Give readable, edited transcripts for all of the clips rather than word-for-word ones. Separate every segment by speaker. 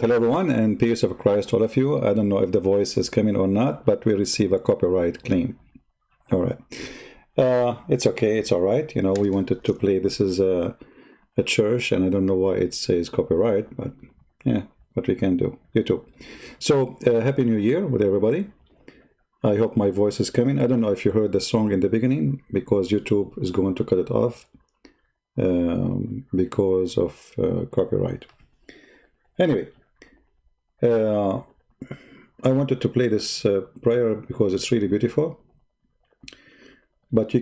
Speaker 1: hello everyone, and peace of Christ to all of you. I don't know if the voice is coming or not, but we receive a copyright claim. All right. It's okay. It's all right. You know, we wanted to play. This is a church, and I don't know why it says copyright, but yeah, what we can do. YouTube. So, Happy New Year with everybody. I hope my voice is coming. I don't know if you heard the song in the beginning, because YouTube is going to cut it off because of copyright. Anyway, I wanted to play this prayer because it's really beautiful. But you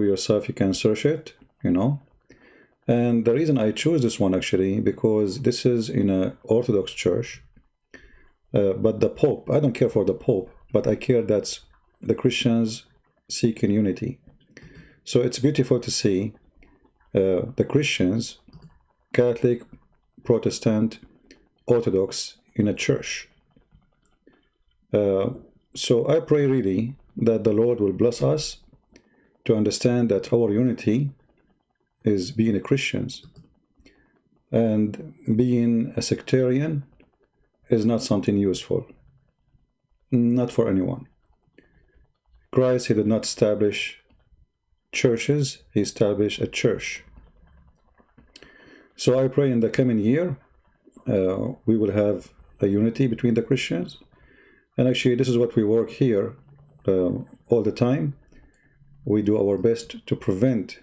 Speaker 1: yourself, you can search it, you know. And the reason I chose this one actually, because this is in an Orthodox church. But the Pope, I don't care for the Pope, but I care that the Christians seek in unity. So it's beautiful to see the Christians, Catholic, Protestant, Orthodox in a church. So I pray really that the Lord will bless us to understand that our unity is being a Christians, and being a sectarian is not something useful, not for anyone. Christ, he did not establish churches, he established a church. So I pray in the coming year we will have a unity between the Christians. And actually this is what we work here all the time. We do our best to prevent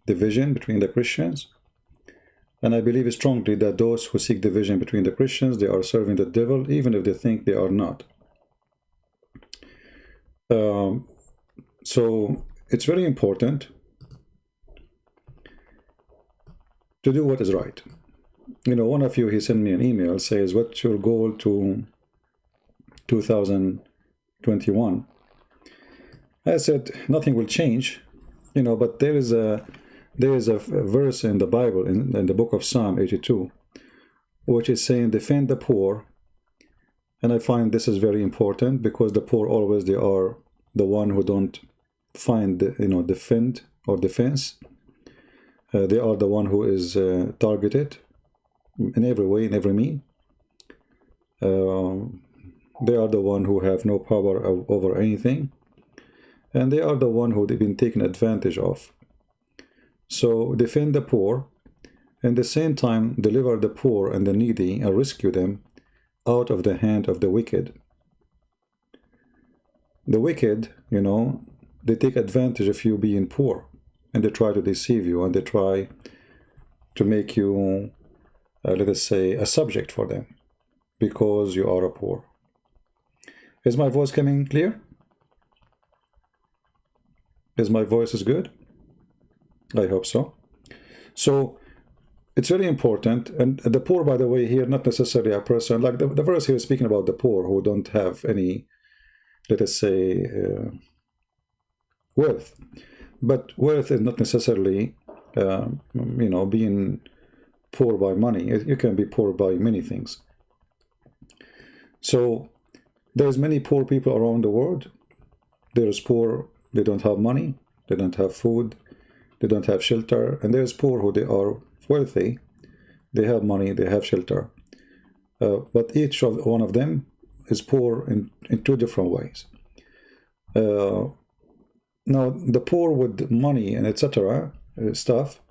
Speaker 1: division between the Christians. And I believe strongly that those who seek division between the Christians, they are serving the devil, even if they think they are not. So it's very important to do what is right. You know, one of you, he sent me an email, says, what's your goal to 2021? I said, nothing will change, you know, but there is a verse in the Bible, in the book of Psalm 82, which is saying, defend the poor. And I find this is very important, because the poor always, they are the one who don't find, you know, defend or defense. They are the one who is targeted in every way, in every mean. They are the one who have no power over anything. And they are the one who they've been taken advantage of. So defend the poor, and at the same time deliver the poor and the needy and rescue them out of the hand of the wicked. The wicked, you know, they take advantage of you being poor, and they try to deceive you, and they try to make you, let us say, a subject for them, because you are a poor. Is my voice coming clear? Is my voice is good? I hope so. So it's very important. And the poor, by the way, here, not necessarily a person, like the verse here is speaking about the poor who don't have any, let us say, wealth. But wealth is not necessarily, you know, being poor by money. You can be poor by many things. So there's many poor people around the world. There's poor, they don't have money, they don't have food, they don't have shelter. And there's poor who they are wealthy, they have money, they have shelter. But each one of them is poor in two different ways. Now, the poor with money and etc. stuff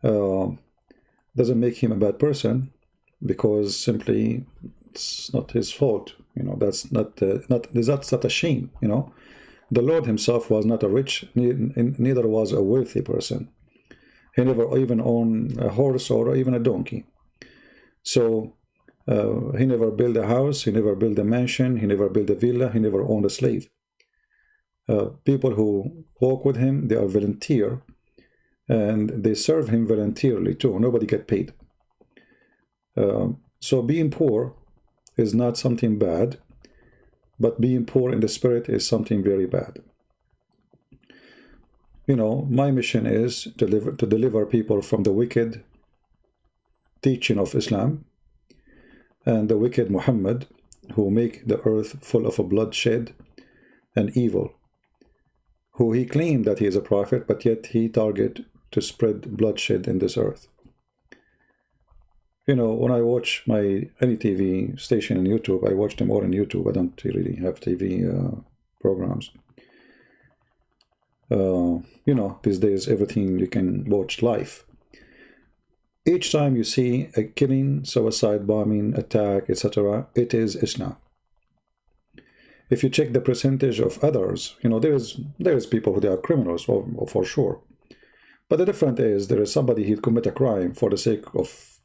Speaker 1: doesn't make him a bad person, because simply it's not his fault. You know, that's not a shame. You know, the Lord himself was not a rich, neither was a wealthy person. He never even owned a horse or even a donkey. So he never built a house, he never built a mansion, he never built a villa, he never owned a slave. People who walk with him, they are volunteer, and they serve him voluntarily too. Nobody get paid. So being poor is not something bad, but being poor in the spirit is something very bad. You know, my mission is to deliver people from the wicked teaching of Islam and the wicked Muhammad, who make the earth full of bloodshed and evil, who he claimed that he is a prophet, but yet he target to spread bloodshed in this earth. You know, when I watch any TV station in YouTube, I watch them all on YouTube. I don't really have TV programs. You know, these days everything you can watch live. Each time you see a killing, suicide, bombing, attack, etc., it is Islam. If you check the percentage of others, you know, there is people who they are criminals for sure. But the difference is there is somebody who commit a crime for the sake of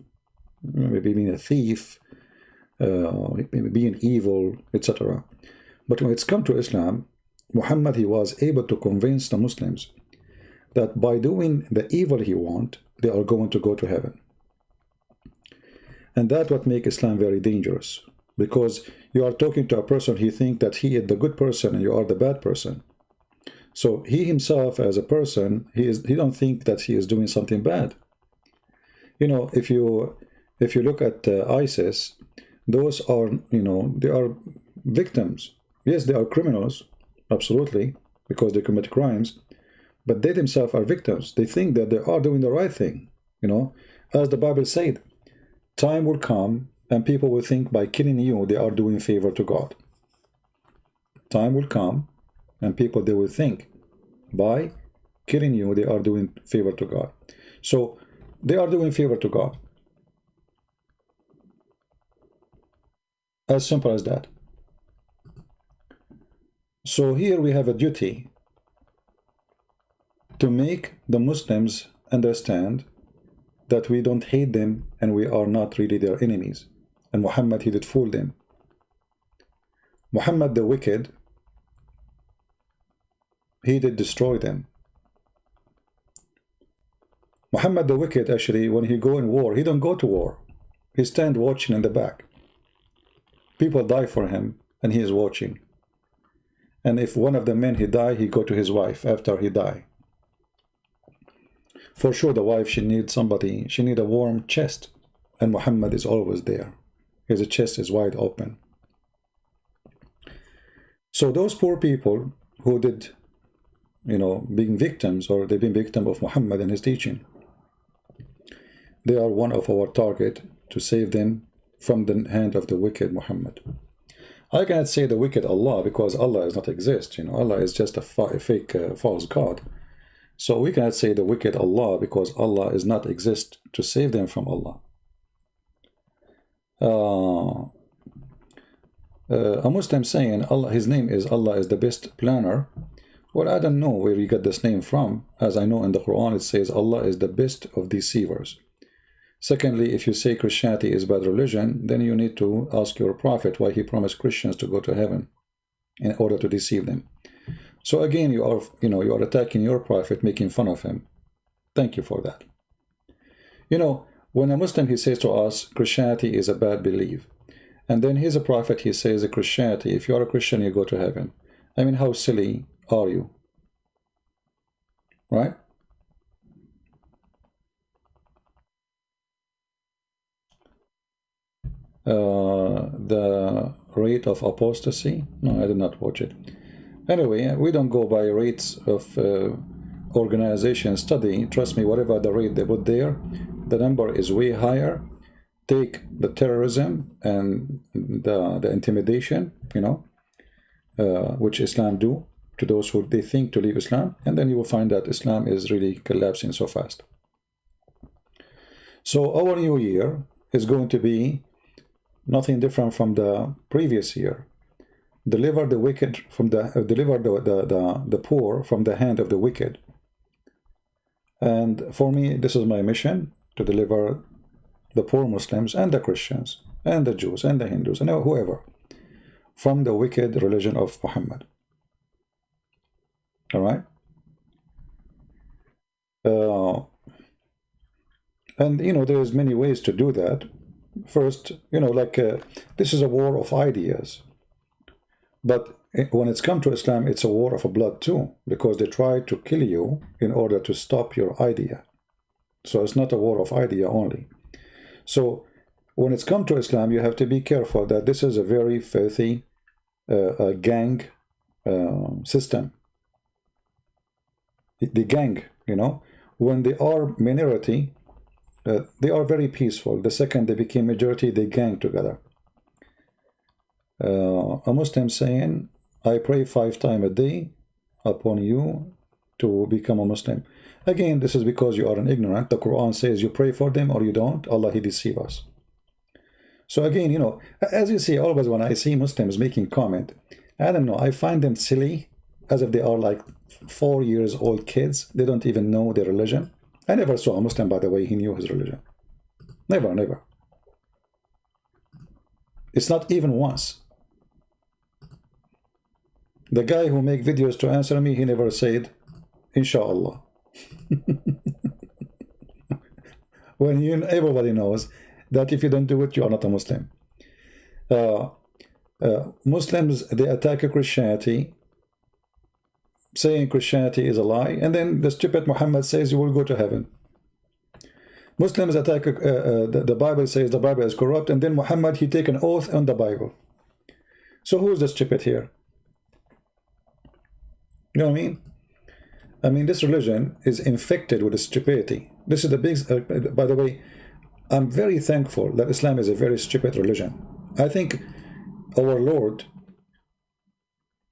Speaker 1: maybe being a thief, maybe being evil, etc. But when it's come to Islam, Muhammad, he was able to convince the Muslims that by doing the evil he want, they are going to go to heaven. And that's what makes Islam very dangerous, because you are talking to a person who thinks that he is the good person and you are the bad person. So he himself as a person, he don't think that he is doing something bad. You know, if you look at ISIS, those are, you know, they are victims. Yes, they are criminals, absolutely, because they commit crimes, but they themselves are victims. They think that they are doing the right thing, you know. As the Bible said, time will come and people will think by killing you, they are doing favor to God. Time will come and people, they will think by killing you, they are doing favor to God. So they are doing favor to God. As simple as that. So here we have a duty to make the Muslims understand that we don't hate them and we are not really their enemies. And Muhammad, he did fool them. Muhammad the wicked, he did destroy them. Muhammad the wicked, actually, when he go in war, he don't go to war. He stand watching in the back. People die for him and he is watching. And if one of the men he die, he go to his wife after he die. For sure the wife, she needs somebody, she need a warm chest. And Muhammad is always there. His chest is wide open. So those poor people who did, you know, being victims, or they've been victim of Muhammad and his teaching, they are one of our target to save them from the hand of the wicked Muhammad. I cannot say the wicked Allah because Allah does not exist. You know, Allah is just a fake false God. So we cannot say the wicked Allah because Allah does not exist to save them from Allah. A Muslim saying Allah, his name is Allah is the best planner. Well, I don't know where you get this name from. As I know in the Quran it says Allah is the best of deceivers. Secondly, if you say Christianity is bad religion, then you need to ask your prophet why he promised Christians to go to heaven in order to deceive them. So again, you are attacking your prophet, making fun of him. Thank you for that. You know, when a Muslim, he says to us, Christianity is a bad belief. And then he's a prophet, he says, Christianity, if you are a Christian, you go to heaven. I mean, how silly are you? Right? The rate of apostasy? No, I did not watch it. Anyway, we don't go by rates of organization study. Trust me, whatever the rate they put there, the number is way higher. Take the terrorism and the intimidation, you know, which Islam do to those who they think to leave Islam, and then you will find that Islam is really collapsing so fast. So our new year is going to be nothing different from the previous year. Deliver the wicked from deliver the poor from the hand of the wicked. And for me, this is my mission, to deliver the poor Muslims and the Christians and the Jews and the Hindus and whoever from the wicked religion of Muhammad. All right? And, you know, there's many ways to do that. First, you know, like this is a war of ideas. But when it's come to Islam, it's a war of blood too, because they try to kill you in order to stop your idea. So it's not a war of idea only. So when it's come to Islam, you have to be careful that this is a very filthy gang system. The gang, you know, when they are minority, they are very peaceful. The second they became majority, they gang together. A Muslim saying, I pray 5 times a day upon you to become a Muslim. Again, this is because you are an ignorant. The Quran says you pray for them or you don't. Allah, He deceive us. So again, you know, as you see, always when I see Muslims making comment, I don't know, I find them silly, as if they are like 4 years old kids. They don't even know their religion. I never saw a Muslim, by the way, he knew his religion. Never, never. It's not even once. The guy who make videos to answer me, he never said, Inshallah. When everybody knows that if you don't do it, you are not a Muslim. Muslims, they attack Christianity, saying Christianity is a lie, and then the stupid Muhammad says you will go to heaven. Muslims attack the Bible, says the Bible is corrupt, and then Muhammad, he take an oath on the Bible. So who is the stupid here? You know what I mean? I mean, this religion is infected with stupidity. This is the big, by the way, I'm very thankful that Islam is a very stupid religion. I think our Lord,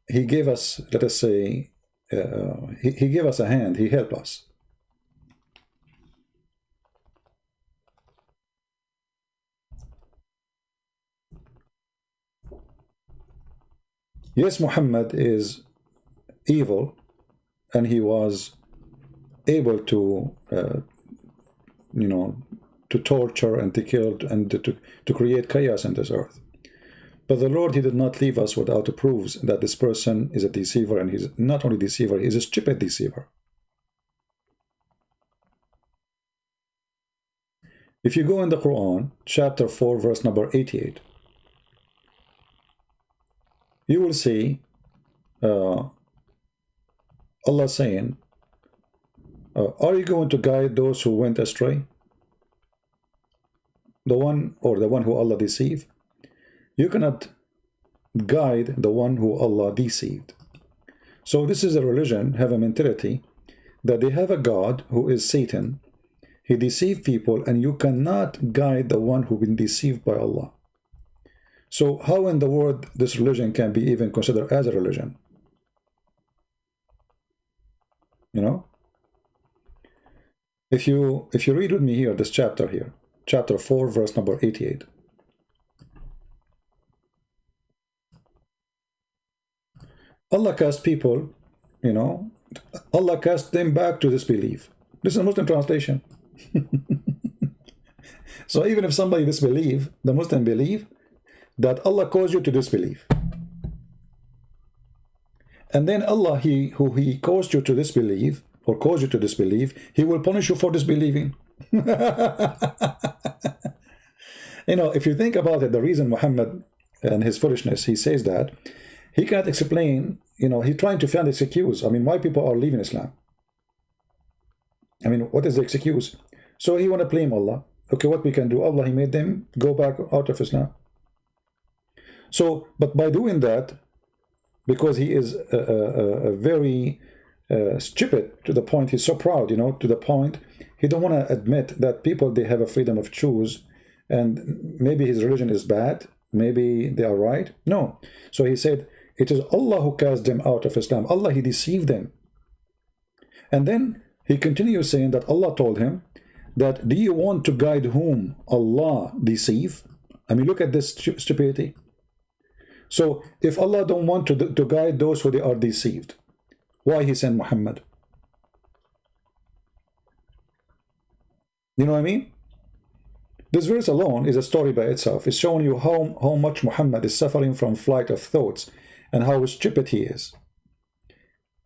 Speaker 1: He gave us, let us say, he gave us a hand, He helped us. Yes, Muhammad is evil, and he was able to, you know, to torture and to kill and to create chaos in this earth. But the Lord, He did not leave us without the proofs that this person is a deceiver, and he's not only deceiver, he's a stupid deceiver. If you go in the Quran, chapter 4, verse number 88, you will see Allah saying, are you going to guide those who went astray? The one who Allah deceived? You cannot guide the one who Allah deceived. So this is a religion, have a mentality that they have a God who is Satan. He deceived people, and you cannot guide the one who been deceived by Allah. So how in the world this religion can be even considered as a religion? You know? If you read with me here, this chapter here, chapter 4, verse number 88. Allah cast people, you know, Allah cast them back to disbelief. This is a Muslim translation. So even if somebody disbelieve, the Muslim believe that Allah caused you to disbelieve. And then Allah, who He caused you to disbelieve, or caused you to disbelieve, He will punish you for disbelieving. You know, if you think about it, the reason Muhammad and his foolishness, he says that, he cannot explain, you know, he's trying to find this excuse. I mean, why people are leaving Islam? I mean, what is the excuse? So he want to blame Allah. Okay, what we can do? Allah, He made them go back out of Islam. So, but by doing that, because he is very stupid to the point, he's so proud, you know, to the point he don't want to admit that people, they have a freedom of choose, and maybe his religion is bad, maybe they are right. No. So he said, it is Allah who cast them out of Islam. Allah, He deceived them. And then he continues saying that Allah told him that, do you want to guide whom Allah deceive? I mean, look at this stupidity. So if Allah don't want to guide those who they are deceived, why He sent Muhammad? You know what I mean? This verse alone is a story by itself. It's showing you how much Muhammad is suffering from flight of thoughts and how stupid he is.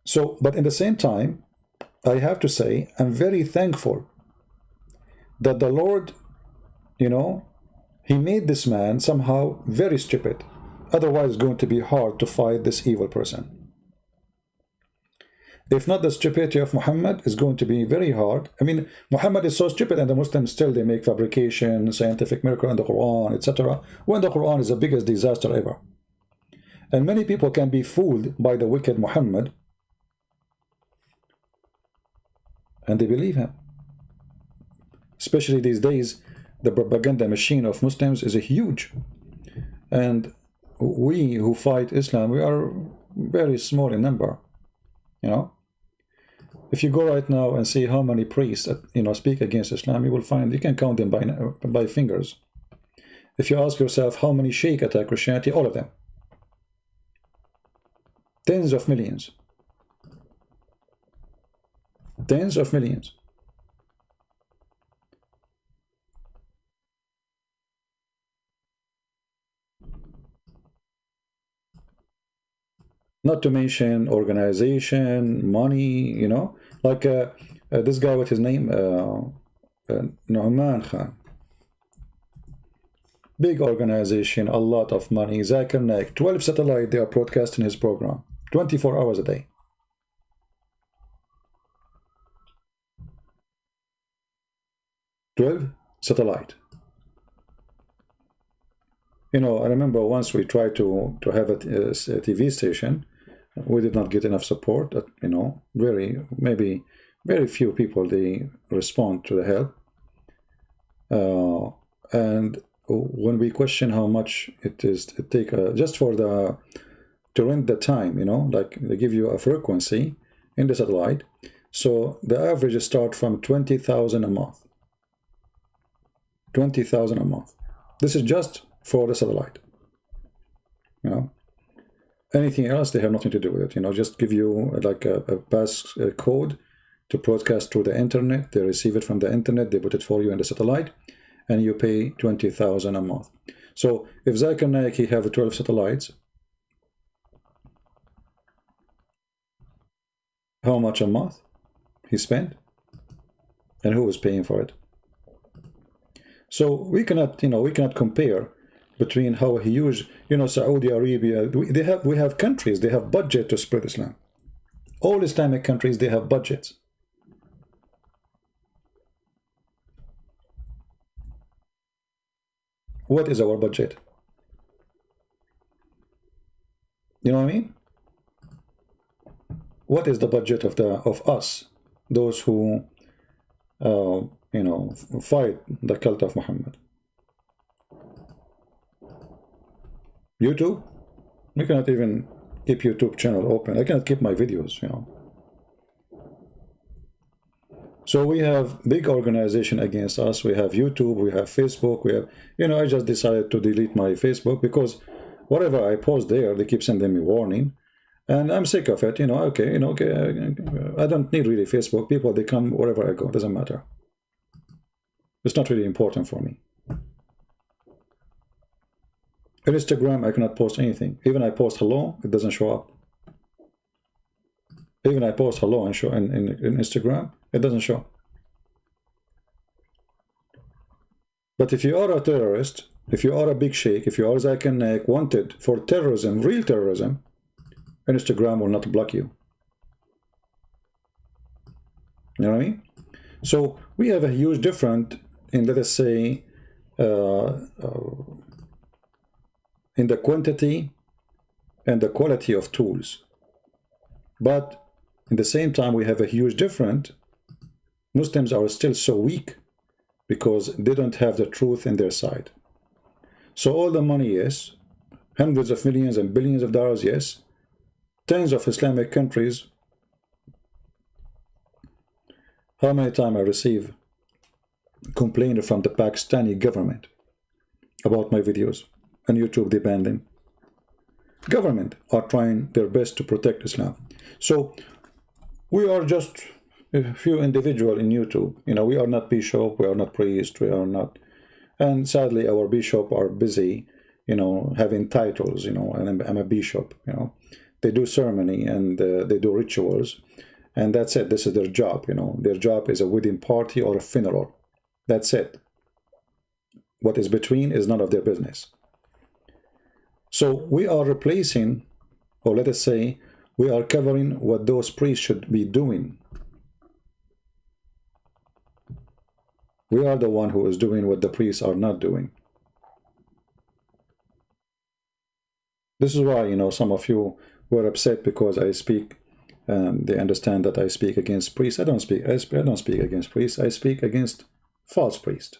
Speaker 1: So, but in the same time, I have to say, I'm very thankful that the Lord, you know, He made this man somehow very stupid. Otherwise, it's going to be hard to fight this evil person. If not, the stupidity of Muhammad is going to be very hard. I mean, Muhammad is so stupid, and the Muslims still, they make fabrication, scientific miracle in the Quran, etc. When the Quran is the biggest disaster ever. And many people can be fooled by the wicked Muhammad, and they believe him. Especially these days, the propaganda machine of Muslims is huge. And we who fight Islam, we are very small in number, you know. If you go right now and see how many priests, speak against Islam, you will find you can count them by fingers. If you ask yourself how many sheikh attack Christianity, all of them. Tens of millions. Tens of millions. Not to mention organization, money, like this guy, with his name, Nu'man Khan. Big organization, a lot of money. Zakir Naik, 12 satellite, they are broadcasting his program, 24 hours a day. Satellite. I remember once we tried to have a TV station. We did not get enough support. Very few people, they respond to the help. And when we question how much it take just for to rent the time, like they give you a frequency in the satellite. So the average start from 20,000 a month. 20,000 a month. This is just for the satellite. Anything else, they have nothing to do with it. Just give you like a pass code to broadcast through the internet. They receive it from the internet, they put it for you in the satellite, and you pay 20,000 a month. So if Zakir Naik, he have 12 satellites, how much a month he spent, and who is paying for it? So we cannot compare between how huge, Saudi Arabia, we have countries, they have budget to spread Islam. All Islamic countries, they have budgets. What is our budget? You know what I mean? What is the budget of us, those who fight the cult of Muhammad? YouTube? We cannot even keep YouTube channel open. I cannot keep my videos, So we have big organization against us. We have YouTube, we have Facebook, we have, I just decided to delete my Facebook because whatever I post there, they keep sending me warning. And I'm sick of it, okay, I don't need really Facebook. People, they come wherever I go, doesn't matter. It's not really important for me. In Instagram, I cannot post anything. Even I post hello, it doesn't show up. Even I post hello and show in Instagram, it doesn't show. But if you are a terrorist, if you are a big sheikh, if you are Zakir Naik wanted for terrorism, real terrorism, Instagram will not block you. You know what I mean? So we have a huge difference in, let us say, in the quantity and the quality of tools. But at the same time, we have a huge difference. Muslims are still so weak because they don't have the truth in their side. So all the money, yes, hundreds of millions and billions of dollars, yes, tens of Islamic countries. How many times I receive complaint from the Pakistani government about my videos and YouTube depending. Government are trying their best to protect Islam. So we are just a few individuals in YouTube. We are not bishop, we are not priest, we are not. And sadly, our bishop are busy, having titles, and I'm a bishop, They do ceremony and they do rituals. And that's it. This is their job, Their job is a wedding party or a funeral. That's it. What is between is none of their business. So we are replacing, or let us say, we are covering what those priests should be doing. We are the one who is doing what the priests are not doing. This is why, some of you were upset because I speak, they understand that I speak against priests. I don't speak against priests. I speak against false priest.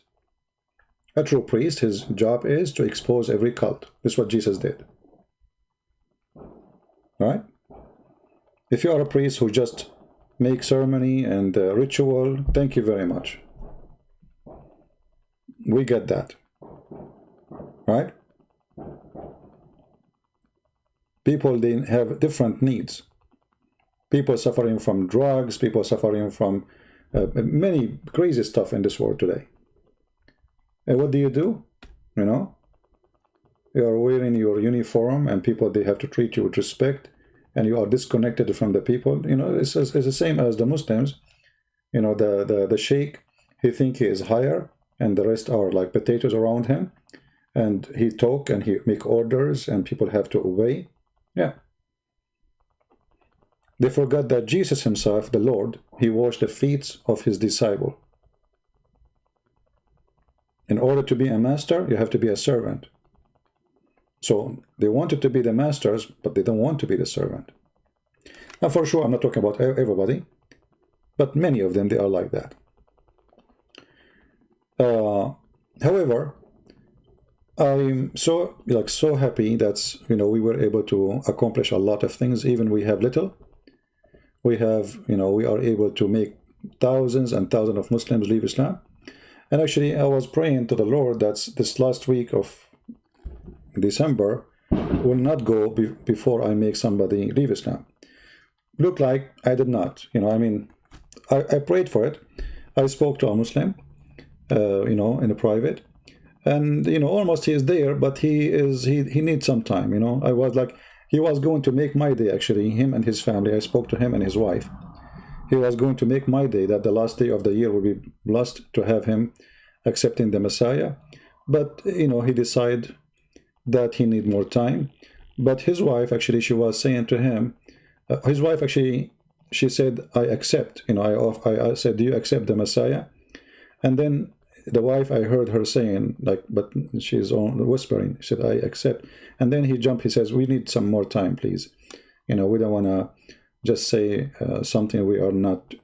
Speaker 1: A true priest, his job is to expose every cult. This is what Jesus did. Right? If you are a priest who just make ceremony and ritual, thank you very much. We get that. Right? People, they have different needs. People suffering from drugs, people suffering from many crazy stuff in this world today. And what do? You know, you are wearing your uniform and people, they have to treat you with respect, and you are disconnected from the people. You know, it's the same as the Muslims. You know, the sheikh, he think he is higher and the rest are like potatoes around him, and he talk and he make orders and people have to obey. Yeah. They forgot that Jesus himself, the Lord, he washed the feet of his disciple. In order to be a master, you have to be a servant. So they wanted to be the masters, but they don't want to be the servant. Now, for sure, I'm not talking about everybody, but many of them, they are like that. However, I'm so happy that, you know, we were able to accomplish a lot of things. Even we have little. We have, you know, we are able to make thousands and thousands of Muslims leave Islam. And actually, I was praying to the Lord that this last week of December will not go before I make somebody leave Islam. Look like I did not. You know, I mean, I prayed for it. I spoke to a Muslim, you know, in a private. And, you know, almost he is there, but he needs some time, you know. I was like, he was going to make my day, actually, him and his family. I spoke to him and his wife. He was going to make my day, that the last day of the year will be blessed to have him accepting the Messiah. But, you know, he decided that he need more time. But his wife, actually, she was saying to him, his wife, actually, she said, I accept, you know, I said, do you accept the Messiah? And then the wife, I heard her saying, like, but she's whispering, she said, I accept. And then he jumped, he says, we need some more time, please. You know, we don't want to just say something we are not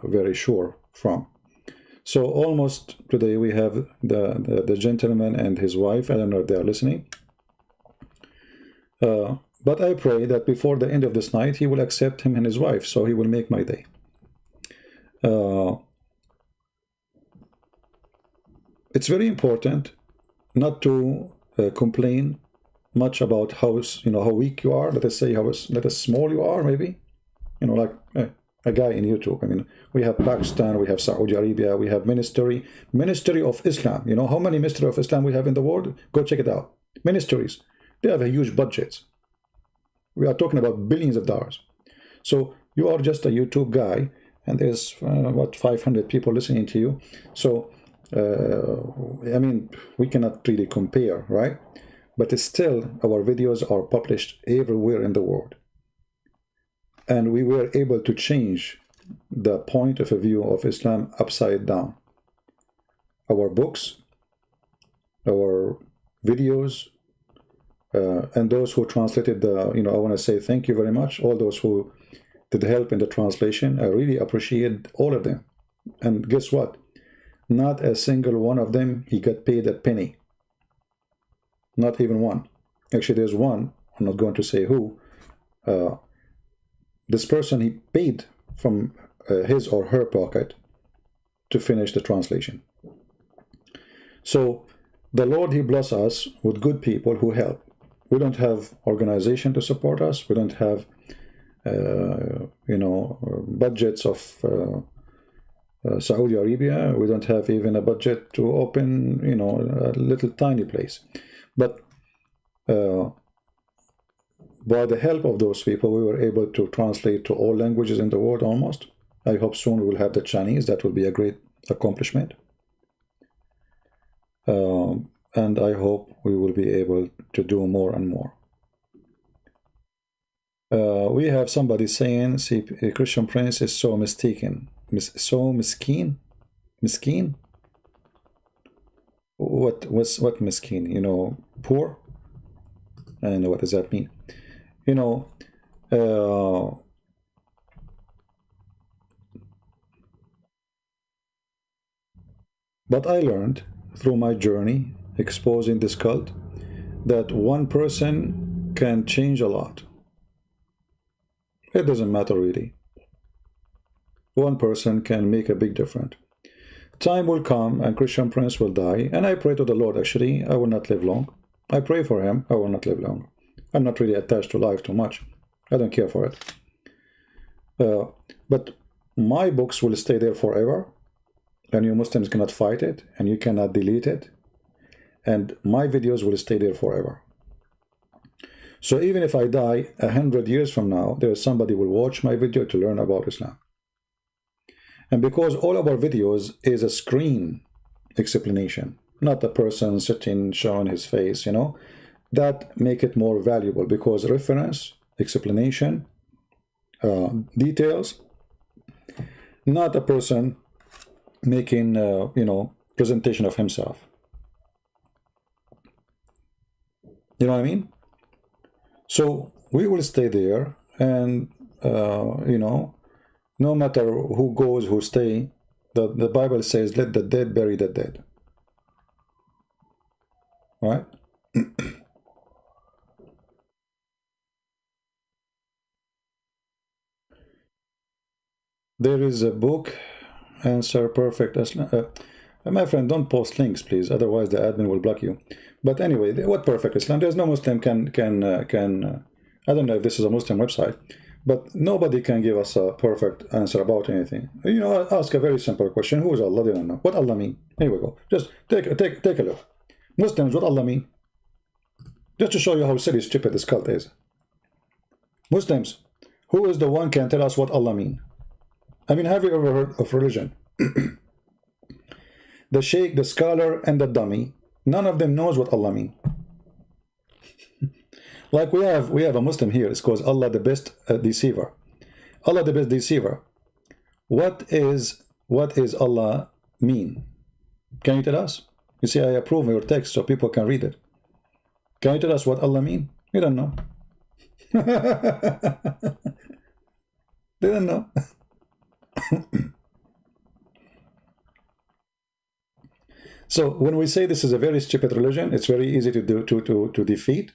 Speaker 1: very sure from. So almost today we have the gentleman and his wife. I don't know if they are listening. But I pray that before the end of this night, he will accept him and his wife, so he will make my day. It's very important not to complain much about how, you know, how weak you are. Let us say how small you are, maybe. You know, like a guy in YouTube. I mean, we have Pakistan, we have Saudi Arabia, we have Ministry of Islam. You know how many Ministry of Islam we have in the world? Go check it out. Ministries, they have a huge budgets. We are talking about billions of dollars. So you are just a YouTube guy, and there's what, 500 people listening to you. So I mean, we cannot really compare, right? But still, our videos are published everywhere in the world. And we were able to change the point of view of Islam upside down. Our books, our videos, and those who translated the, you know, I want to say thank you very much. All those who did help in the translation, I really appreciate all of them. And guess what? Not a single one of them, he got paid a penny. Not even one. Actually, there's one, I'm not going to say who. This person, he paid from his or her pocket to finish the translation. So the Lord, he bless us with good people who help. We don't have organization to support us. We don't have, you know, budgets of Saudi Arabia. We don't have even a budget to open, you know, a little tiny place. But by the help of those people, we were able to translate to all languages in the world almost. I hope soon we will have the Chinese. That will be a great accomplishment. And I hope we will be able to do more and more. We have somebody saying, see, Christian Prince is so mistaken. So miskin? Miskin? What miskin? You know, poor? I don't know, what does that mean? You know, But I learned through my journey exposing this cult that one person can change a lot. It doesn't matter really. One person can make a big difference. Time will come and Christian Prince will die, and I pray to the Lord, actually, I will not live long. I pray for him, I will not live long. I'm not really attached to life too much. I don't care for it. But my books will stay there forever, and you Muslims cannot fight it, and you cannot delete it, and my videos will stay there forever. So even if I die 100 years from now, there is somebody who will watch my video to learn about Islam. And because all of our videos is a screen explanation, not a person sitting showing his face, you know, that make it more valuable, because reference, explanation, details, not a person making, you know, presentation of himself. You know what I mean? So we will stay there, and, you know, no matter who goes, who stay, the Bible says, let the dead bury the dead. Right? There is a book, Answer Perfect Islam. My friend, don't post links, please. Otherwise, the admin will block you. But anyway, what perfect Islam? There's no Muslim I don't know if this is a Muslim website, but nobody can give us a perfect answer about anything. You know, ask a very simple question. Who is Allah? They don't know. What Allah mean? Here we go. Just take a look. Muslims, what Allah mean? Just to show you how silly, stupid this cult is. Muslims, who is the one can tell us what Allah mean? I mean, have you ever heard of religion? The sheikh, the scholar, and the dummy, none of them knows what Allah mean. Like we have a Muslim here. It's called Allah the best deceiver. Allah the best deceiver. What is Allah mean? Can you tell us? You see, I approve your text so people can read it. Can you tell us what Allah mean? You don't know. They don't know. So when we say this is a very stupid religion, it's very easy to defeat.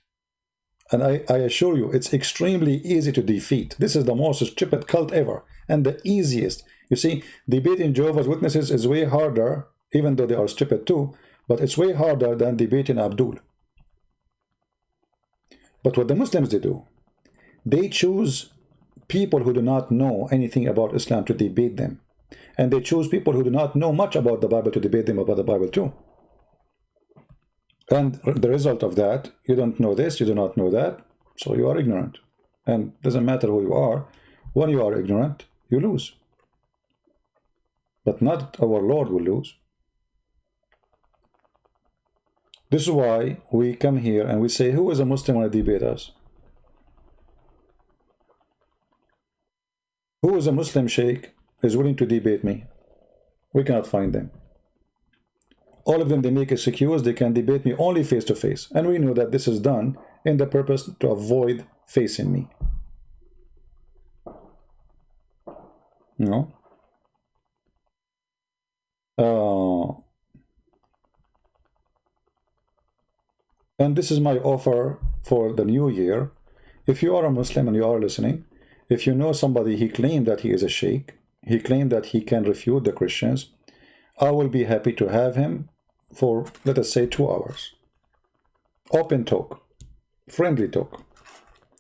Speaker 1: And I assure you, it's extremely easy to defeat. This is the most stupid cult ever, and the easiest. You see, debating Jehovah's Witnesses is way harder, even though they are stupid too, but it's way harder than debating Abdul. But what the Muslims do, they choose people who do not know anything about Islam to debate them. And they choose people who do not know much about the Bible to debate them about the Bible too. And the result of that, you don't know this, you do not know that, so you are ignorant. And it doesn't matter who you are, when you are ignorant, you lose. But not our Lord will lose. This is why we come here and we say, who is a Muslim want to debate us? Who is a Muslim sheikh is willing to debate me? We cannot find them. All of them, they make excuses, they can debate me only face to face. And we know that this is done in the purpose to avoid facing me. You know? And this is my offer for the new year. If you are a Muslim and you are listening, if you know somebody, he claimed that he is a sheikh, he claimed that he can refute the Christians, I will be happy to have him for, let us say, 2 hours. Open talk, friendly talk.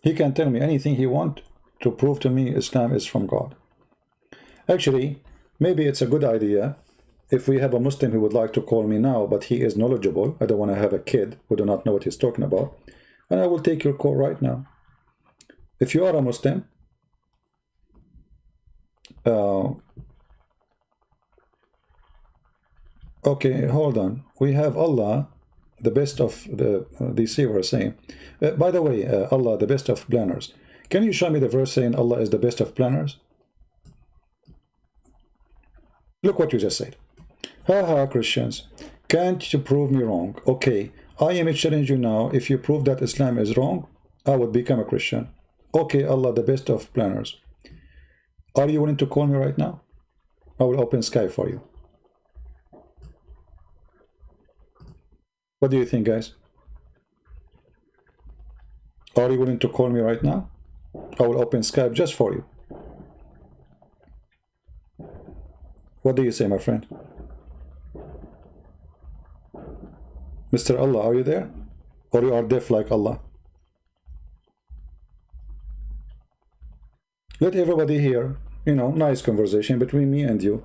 Speaker 1: He can tell me anything he wants to prove to me Islam is from God. Actually, maybe it's a good idea if we have a Muslim who would like to call me now, but he is knowledgeable. I don't want to have a kid who do not know what he's talking about. And I will take your call right now. If you are a Muslim, okay, hold on. We have Allah, the best of the deceiver, saying, by the way, Allah, the best of planners. Can you show me the verse saying Allah is the best of planners? Look what you just said. Ha, Christians, can't you prove me wrong? Okay, I am challenging you now. If you prove that Islam is wrong, I would become a Christian. Okay, Allah, the best of planners. Are you willing to call me right now? I will open Skype for you. What do you think, guys? Are you willing to call me right now? I will open Skype just for you. What do you say, my friend? Mr. Allah, are you there? Or you are deaf like Allah? Let everybody hear, nice conversation between me and you.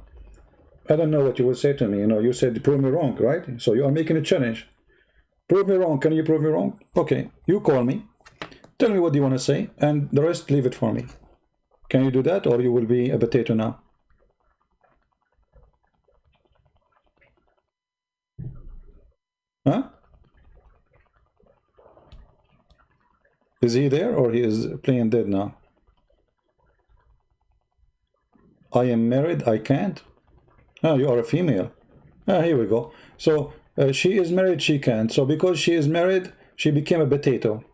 Speaker 1: I don't know what you will say to me. You said prove me wrong, right? So you are making a challenge. Prove me wrong. Can you prove me wrong? Okay, you call me. Tell me what you want to say, and the rest leave it for me. Can you do that, or you will be a potato now? Huh? Is he there, or he is playing dead now? I am married, I can't. Ah, you are a female. Ah, here we go. So she is married, she can't. So because she is married, she became a potato.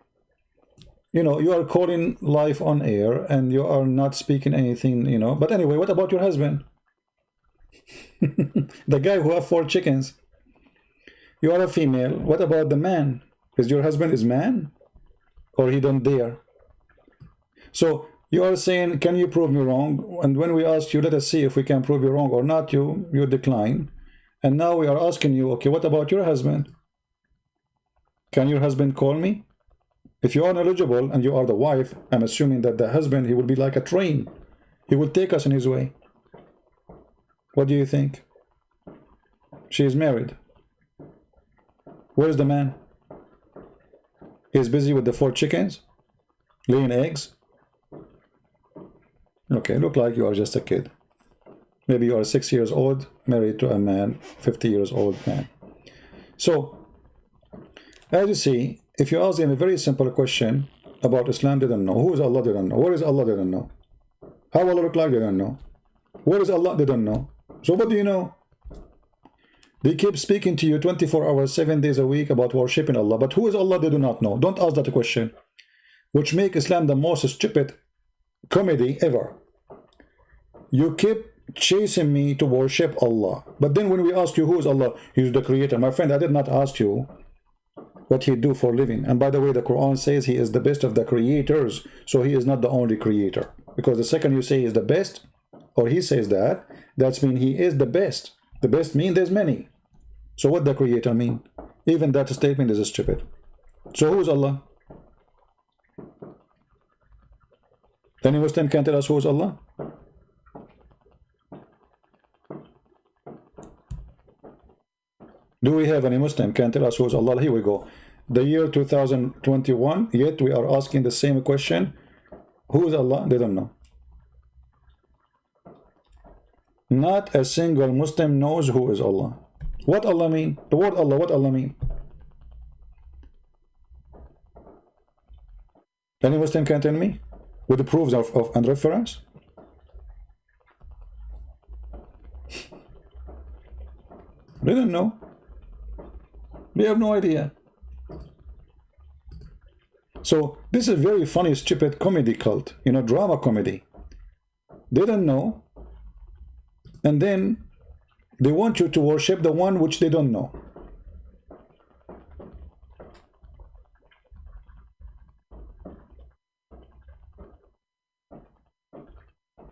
Speaker 1: You are calling live on air and you are not speaking anything, But anyway, what about your husband? The guy who have 4 chickens. You are a female. What about the man? Is your husband is man? Or he don't dare? So you are saying, can you prove me wrong? And when we asked you, let us see if we can prove you wrong or not, you decline. And now we are asking you, okay, what about your husband? Can your husband call me? If you are knowledgeable and you are the wife, I'm assuming that the husband, he will be like a train. He will take us in his way. What do you think? She is married. Where's the man? He's busy with the 4 chickens, laying eggs. Okay, look like you are just a kid. Maybe you are 6 years old, married to a man, 50 years old man. So, as you see, if you ask them a very simple question about Islam, they don't know. Who is Allah? They don't know. Where is Allah? They don't know. How Allah look like? They don't know. Where is Allah? They don't know. So what do you know? They keep speaking to you 24 hours, 7 days a week about worshipping Allah. But who is Allah? They do not know. Don't ask that question. Which make Islam the most stupid comedy ever. You keep chasing me to worship Allah. But then when we ask you who is Allah, He is the creator. My friend, I did not ask you what He do for living. And by the way, the Quran says He is the best of the creators. So He is not the only creator. Because the second you say He is the best, or He says that, that's mean He is the best. The best mean there's many. So what the creator mean? Even that statement is stupid. So who is Allah? Any Muslim can tell us who is Allah? Do we have any Muslim can tell us who is Allah? Here we go. The year 2021, yet we are asking the same question. Who is Allah? They don't know. Not a single Muslim knows who is Allah. What Allah mean? The word Allah, what Allah mean? Any Muslim can tell me? With the proofs of and reference? They don't know. They have no idea. So this is a very funny, stupid comedy cult, drama comedy. They don't know. And then they want you to worship the one which they don't know.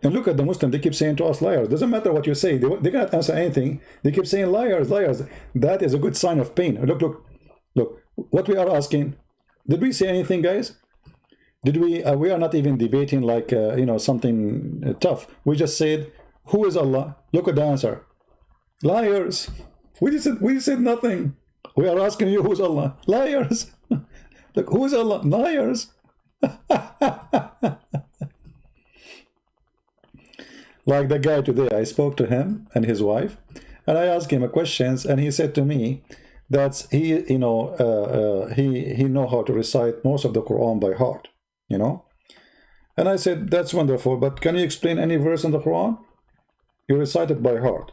Speaker 1: And look at the Muslim, they keep saying to us liars. Doesn't matter what you say, they cannot answer anything. They keep saying liars, liars. That is a good sign of pain. Look, what we are asking. Did we say anything, guys? Did we are not even debating like, something tough. We just said, who is Allah? Look at the answer. Liars. We said nothing. We are asking you who's Allah. Liars. Look, who is Allah? Liars. Like the guy today, I spoke to him and his wife, and I asked him a questions, and he said to me that he know how to recite most of the Quran by heart, And I said, that's wonderful, but can you explain any verse in the Quran? You recite it by heart.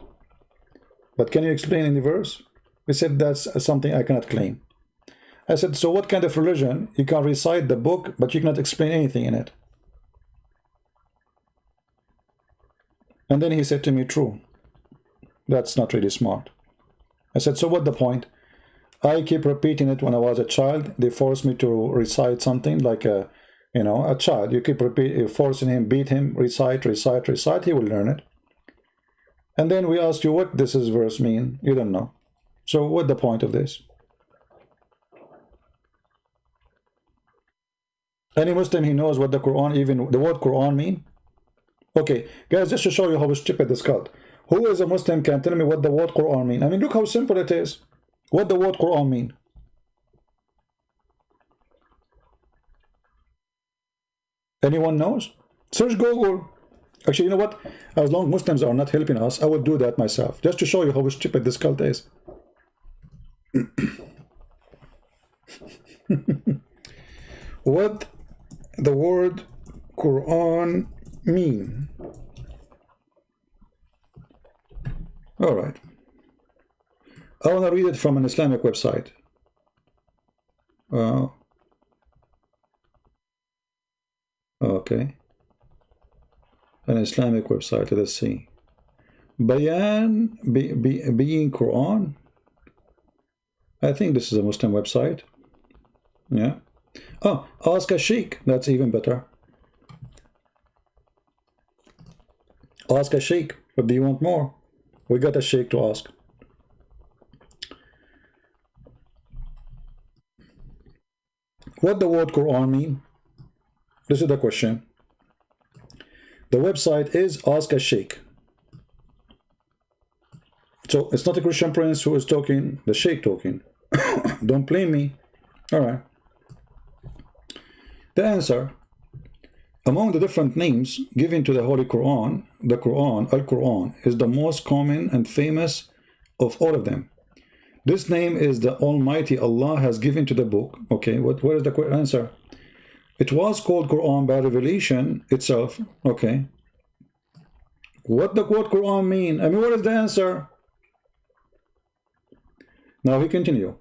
Speaker 1: But can you explain any verse? He said, that's something I cannot claim. I said, so what kind of religion? You can recite the book, but you cannot explain anything in it. And then he said to me, true. That's not really smart. I said, so what the point? I keep repeating it when I was a child. They forced me to recite something like a, a child. You keep forcing him, beat him, recite, recite, recite. He will learn it. And then we ask you what this is verse mean. You don't know. So what's the point of this? Any Muslim, he knows what the Quran, even the word Quran mean? Okay, guys, just to show you how stupid this got. Who is a Muslim can tell me what the word Quran mean? I mean, look how simple it is. What the word Quran mean? Anyone knows? Search Google. Actually, you know what? As long as Muslims are not helping us, I will do that myself, just to show you how stupid this cult is. What the word Quran mean? All right. I want to read it from an Islamic website. Okay. An Islamic website. Let's see. Bayan being Quran. I think this is a Muslim website. Yeah. Oh, ask a sheikh. That's even better. Ask a sheikh. What do you want more? We got a sheikh to ask. What the word Quran mean? This is the question. The website is Ask a Sheikh. So it's not a Christian prince who is talking, the sheikh talking. Don't blame me. All right. The answer: among the different names given to the Holy Quran, the Quran, Al-Quran, is the most common and famous of all of them. This name is the Almighty Allah has given to the book. Okay, where is the answer? It was called Quran by revelation itself. Okay. What the word Quran mean? I mean, what is the answer? Now we continue.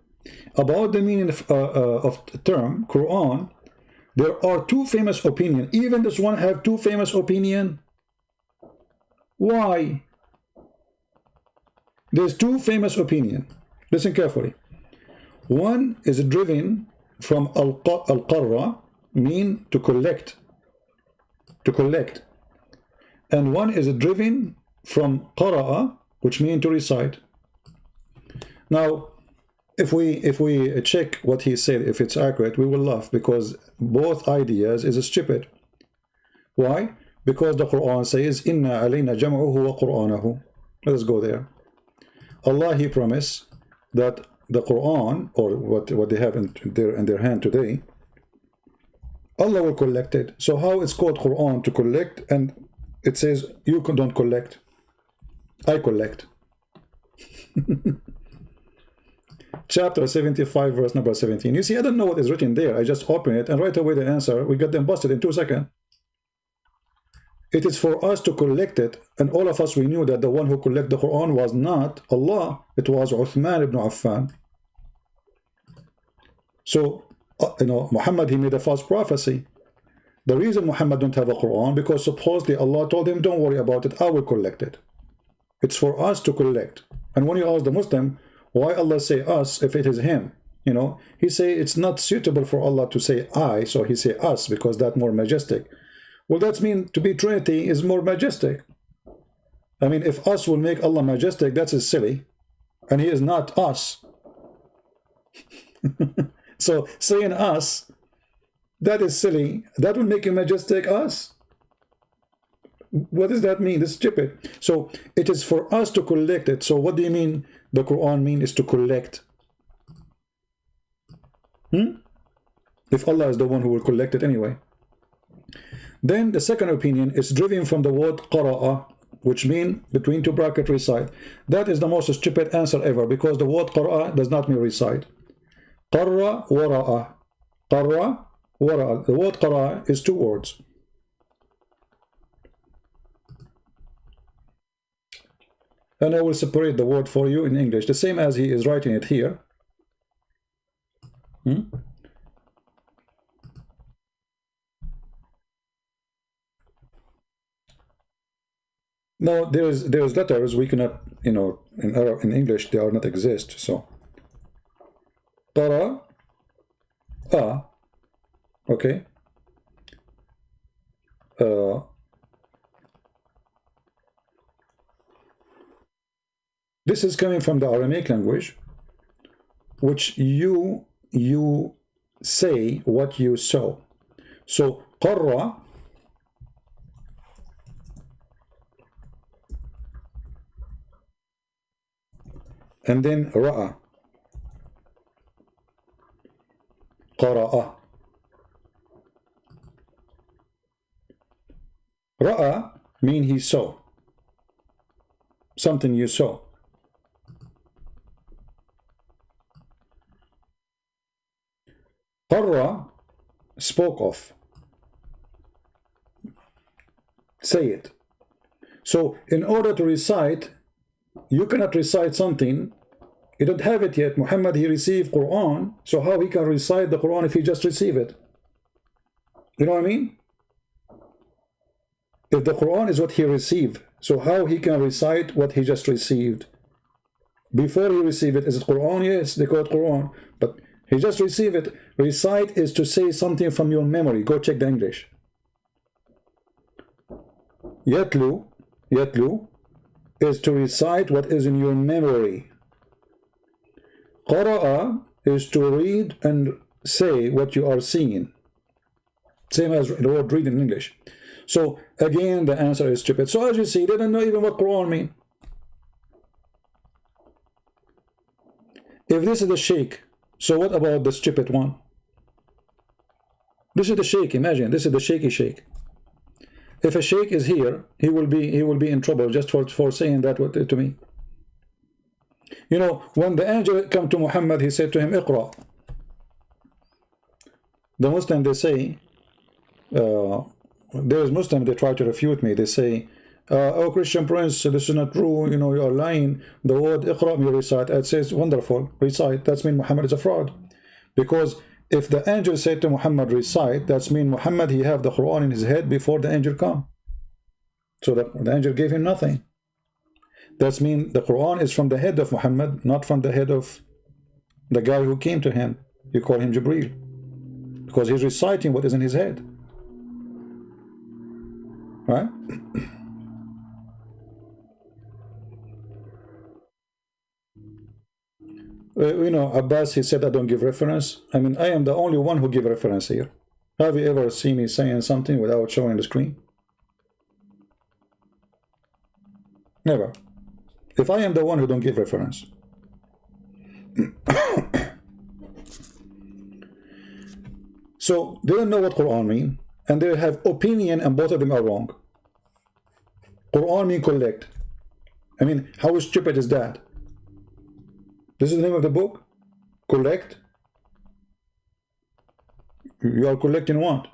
Speaker 1: About the meaning of the term Quran, there are two famous opinions. Even this one have two famous opinions. Why? There's two famous opinions. Listen carefully. One is driven from al-qarra, mean to collect. To collect. And one is driven from qara'a, which mean to recite. Now, if we check what he said, if it's accurate, we will laugh, because both ideas is stupid. Why? Because the Quran says, Inna alayna jam'uhu wa qur'anahu. Let's go there. Allah, he promised that the Quran, or what they have in their hand today, Allah will collect it. So how it's called Quran to collect, and it says you don't collect, I collect. Chapter 75, verse number 17. You see, I don't know what is written there. I just open it and right away the answer, we got them busted in 2 seconds. It is for us to collect it, and all of us, we knew that the one who collected the Quran was not Allah, it was Uthman ibn Affan. So, Muhammad, he made a false prophecy. The reason Muhammad don't have a Quran, because supposedly Allah told him, don't worry about it, I will collect it. It's for us to collect. And when you ask the Muslim, why Allah say us if it is him? He say it's not suitable for Allah to say I, so he say us, because that's more majestic. Well, that means to be Trinity is more majestic. I mean, if us will make Allah majestic, that's silly. And he is not us. So saying us, that is silly. That will make him majestic us. What does that mean? It's stupid. So it is for us to collect it. So what do you mean the Quran mean is to collect? If Allah is the one who will collect it anyway. Then the second opinion is driven from the word qara'a, which mean between two brackets recite. That is the most stupid answer ever, because the word qara'a does not mean recite. Qarra wara'a. Qarra wara'a. The word qara'a is two words. And I will separate the word for you in English, the same as he is writing it here. Now there's letters we cannot, in English they are not exist. So قرأ. Okay. This is coming from the Aramaic language, which you say what you saw. So قرأ and then رأى. قرأ. رأى mean he saw. Something you saw. قرأ spoke of. Say it. So in order to recite, you cannot recite something. You don't have it yet. Muhammad, he received Quran. So how he can recite the Quran if he just received it? You know what I mean? If the Quran is what he received, so how he can recite what he just received? Before he received it, is it Quran? Yes, they call it Quran. But he just received it. Recite is to say something from your memory. Go check the English. Yatlu is to recite what is in your memory. Qara'a is to read and say what you are seeing. Same as the word read in English. So again, the answer is stupid. So as you see, they don't know even what Quran means. If this is the sheikh, so what about the stupid one? This is the sheikh. Imagine this is the shaky sheikh. If a sheikh is here, he will be in trouble just for saying that to me. You know, when the angel came to Muhammad, he said to him, "Iqra." The Muslim, they say, there is Muslim, they try to refute me. They say, "Oh, Christian Prince, this is not true. You know, you are lying. The word Iqra, you recite." It says, "Wonderful, recite." That's mean Muhammad is a fraud, because if the angel said to Muhammad, recite, that's mean Muhammad, he have the Quran in his head before the angel come. So the angel gave him nothing. That's mean the Quran is from the head of Muhammad, not from the head of the guy who came to him. You call him Jibreel, because he's reciting what is in his head. Right? You know, Abbas, he said, I don't give reference. I mean, I am the only one who give reference here. Have you ever seen me saying something without showing the screen? Never. If I am the one who don't give reference. So they don't know what Quran mean, and they have opinion, and both of them are wrong. Quran mean collect. I mean, how stupid is that? This is the name of the book? Collect? You are collecting what?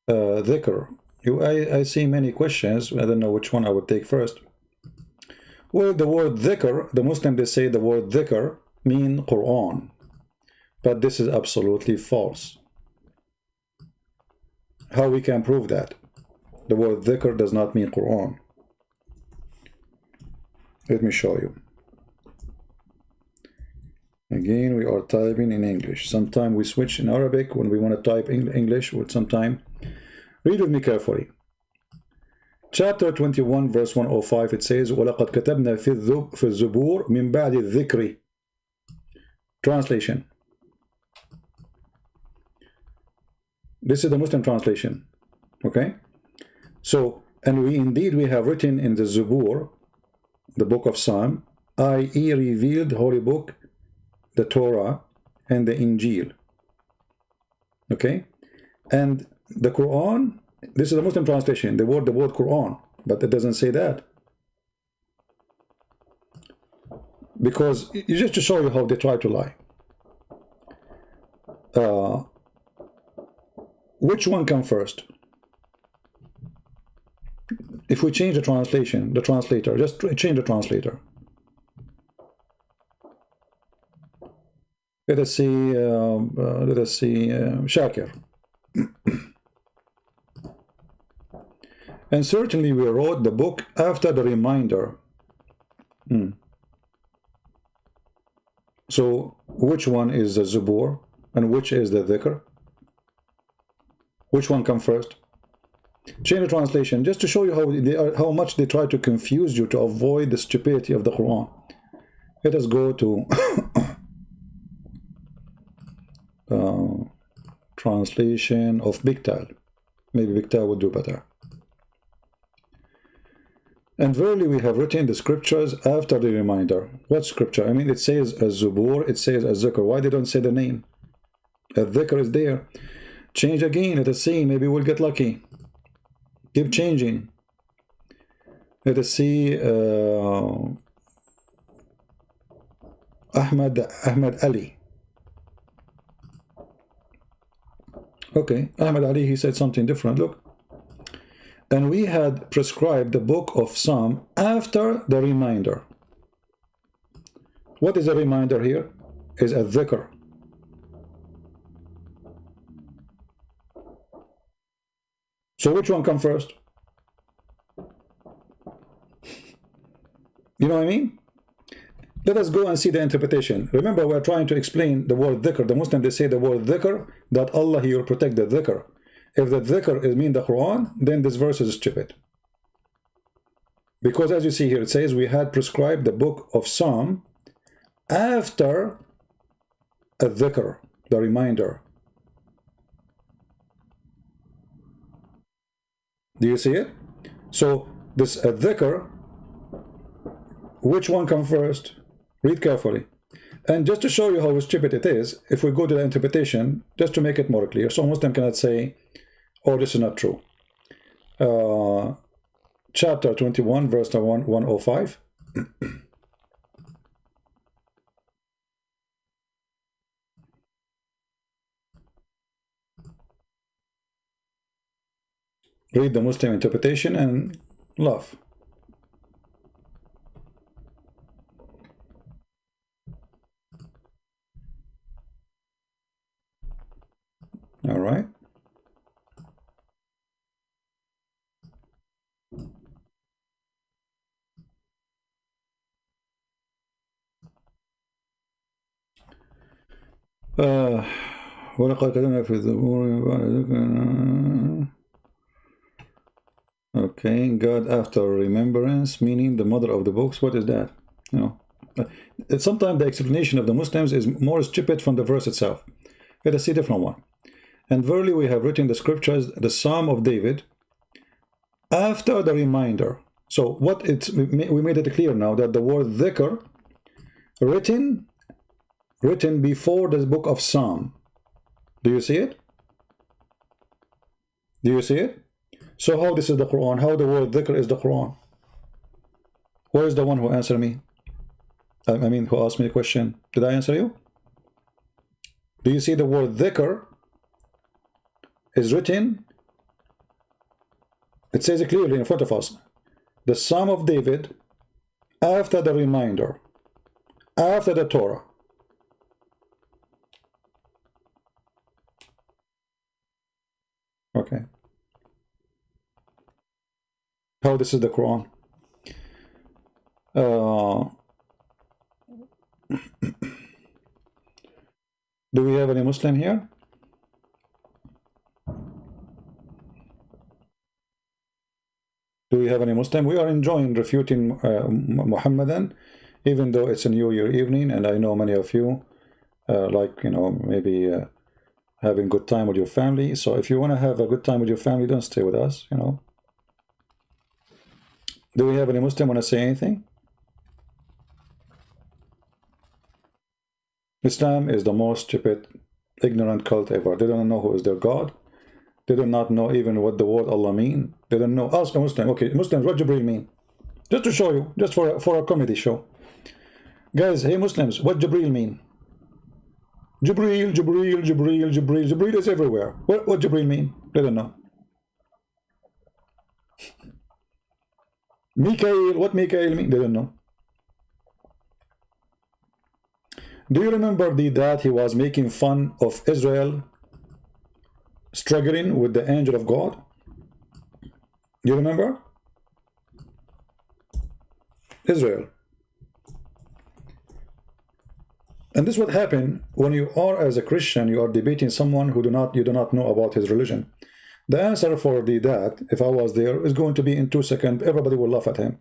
Speaker 1: Dhikr. I see many questions. I don't know which one I would take first. Well, the word dhikr, the Muslim, they say the word dhikr mean Quran. But this is absolutely false. How we can prove that? The word dhikr does not mean Quran. Let me show you. Again, we are typing in English. Sometimes we switch in Arabic when we want to type English with some time. Read with me carefully. Chapter 21, verse 105, it says, وَلَقَدْ كَتَبْنَا فِي الزُّبُورِ مِنْ بَعْدِ الذِّكْرِ. Translation. This is the Muslim translation. Okay? So, and we have written in the Zubur, the book of Psalm, i.e. revealed the holy book, the Torah, and the Injil. Okay? And the Quran, this is the Muslim translation, the word Quran, but it doesn't say that. Because, just to show you how they try to lie. Which one comes first? If we change the translation, the translator, just change the translator. Let us see. Shakir. And certainly we wrote the book after the reminder. So which one is the Zubur and which is the Dhikr? Which one comes first? Change the translation just to show you how much they try to confuse you to avoid the stupidity of the Quran. Let us go to translation of Biktal. Maybe Biktal would do better. And verily we have written the scriptures after the reminder. What scripture? I mean, it says Az-Zubur, it says Az-Zikr. Why they don't say the name? Az-Zikr is there. Change again. Let us see. Maybe we'll get lucky. Keep changing. Let us see. Ahmad Ali. Okay, Ahmad Ali, he said something different. Look. And we had prescribed the book of Psalm after the reminder. What is a reminder here? Is a dhikr. So which one comes first? You know what I mean? Let us go and see the interpretation. Remember, we're trying to explain the word dhikr. The Muslims, they say the word dhikr, that Allah, He will protect the dhikr. If the dhikr is mean the Quran, then this verse is stupid. Because as you see here, it says, we had prescribed the book of Psalm after a dhikr, the reminder. Do you see it? So this dhikr, which one comes first? Read carefully. And just to show you how stupid it is, if we go to the interpretation, just to make it more clear, so Muslim cannot say, oh, this is not true. Chapter 21, verse 105. Read the Muslim interpretation and laugh. All right. ولقد كتبنا في الزبور. Okay, God after remembrance, meaning the mother of the books. What is that? You know, sometimes the explanation of the Muslims is more stupid from the verse itself. Let us see a different one. And verily we have written the scriptures, the Psalm of David, after the reminder. So what we made it clear now that the word dhikr written before the book of Psalm. Do you see it? Do you see it? So how this is the Quran? How the word dhikr is the Quran? Where is the one who answered me? I mean, who asked me the question? Did I answer you? Do you see the word dhikr is written? It says it clearly in front of us. The Psalm of David after the reminder, after the Torah. Okay. How this is the Quran? Do we have any Muslim here? Do we have any Muslim? We are enjoying refuting Muhammadan, even though it's a New Year evening, and I know many of you like, you know, maybe having good time with your family. So if you want to have a good time with your family, don't stay with us, you know. Do we have any Muslim want to say anything? Islam is the most stupid, ignorant cult ever. They don't know who is their God. They do not know even what the word Allah mean. They don't know. Ask a Muslim. Okay, Muslims, what Jibreel mean? Just to show you, just for a comedy show. Guys, hey Muslims, what Jibreel mean? Jibreel is everywhere. What Jibreel mean? They don't know. Mikael, what Mikael mean? They don't know. Do you remember that he was making fun of Israel struggling with the angel of God? You remember? Israel. And this is what happened when you are, as a Christian, you are debating someone who you do not know about his religion. The answer for that, if I was there, is going to be in 2 seconds. Everybody will laugh at him.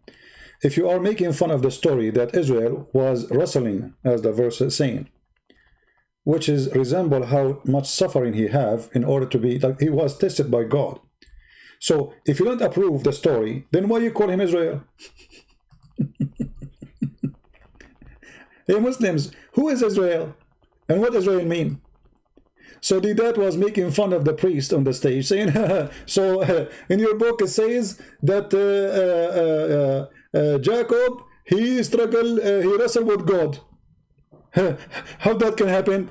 Speaker 1: If you are making fun of the story that Israel was wrestling, as the verse is saying, which is resemble how much suffering he have in order to be, like he was tested by God. So if you don't approve the story, then why you call him Israel? Hey Muslims, who is Israel? And what Israel mean? So that was making fun of the priest on the stage, saying, so in your book it says that Jacob, he struggled, he wrestled with God. How that can happen?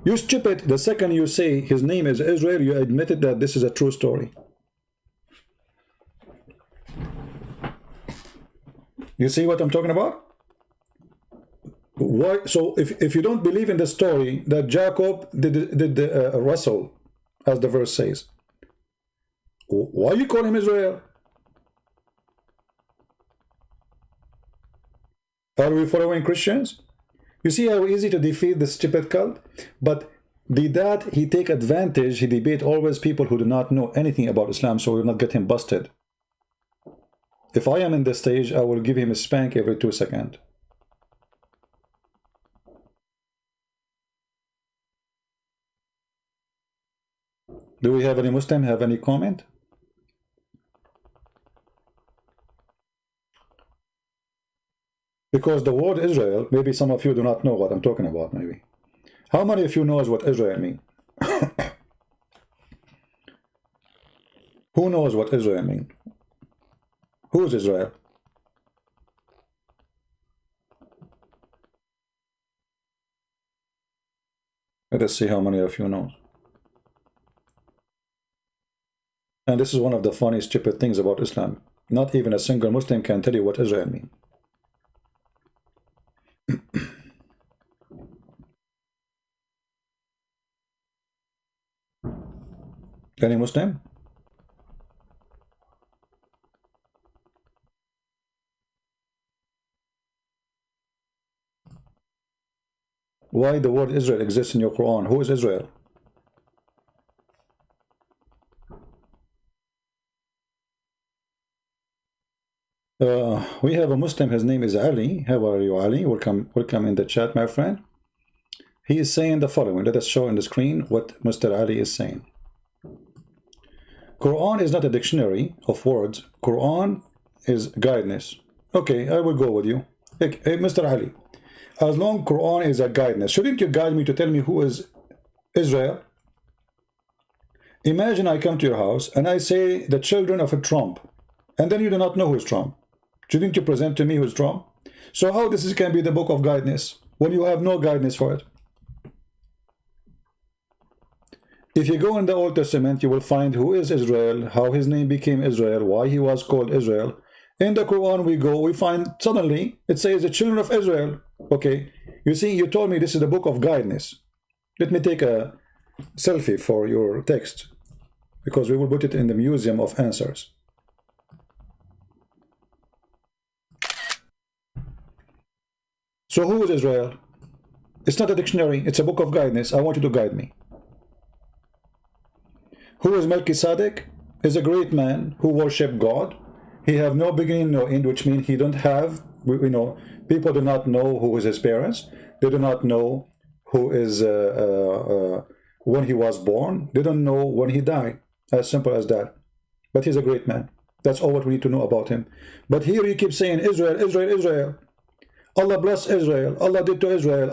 Speaker 1: You stupid. The second you say his name is Israel, you admitted that this is a true story. You see what I'm talking about? Why? So if you don't believe in the story that Jacob did wrestle, as the verse says, why you call him Israel? Are we following Christians? You see how easy to defeat the stupid cult? But that he take advantage, he debate always people who do not know anything about Islam, so we will not get him busted. If I am in the stage, I will give him a spank every 2 seconds. Do we have any Muslim have any comment? Because the word Israel, maybe some of you do not know what I'm talking about, maybe. How many of you knows what Israel means? Who knows what Israel means? Who is Israel? Let us see how many of you know. And this is one of the funny, stupid things about Islam. Not even a single Muslim can tell you what Israel means. Any Muslim? Why the word Israel exists in your Quran? Who is Israel? We have a Muslim, his name is Ali. How are you, Ali? Welcome in the chat, my friend. He is saying the following. Let us show on the screen what Mr. Ali is saying. Quran is not a dictionary of words. Quran is guidance. Okay, I will go with you. Hey, Mr. Ali, as long Quran is a guidance, shouldn't you guide me to tell me who is Israel? Imagine I come to your house and I say the children of a Trump, and then you do not know who is Trump. Shouldn't you present to me who is Trump? So how this can be the book of guidance when you have no guidance for it? If you go in the Old Testament, you will find who is Israel, how his name became Israel, why he was called Israel. In the Quran we find suddenly it says the children of Israel. Okay, you see, you told me this is the book of guidance. Let me take a selfie for your text, because we will put it in the Museum of Answers. So who is Israel? It's not a dictionary, it's a book of guidance. I want you to guide me. Who is Melchizedek? Is a great man who worshiped God. He have no beginning, no end, which means he don't have, people do not know who is his parents. They do not know who is, when he was born. They don't know when he died. As simple as that. But he's a great man. That's all what we need to know about him. But here he keeps saying Israel, Israel, Israel. Allah bless Israel. Allah did to Israel.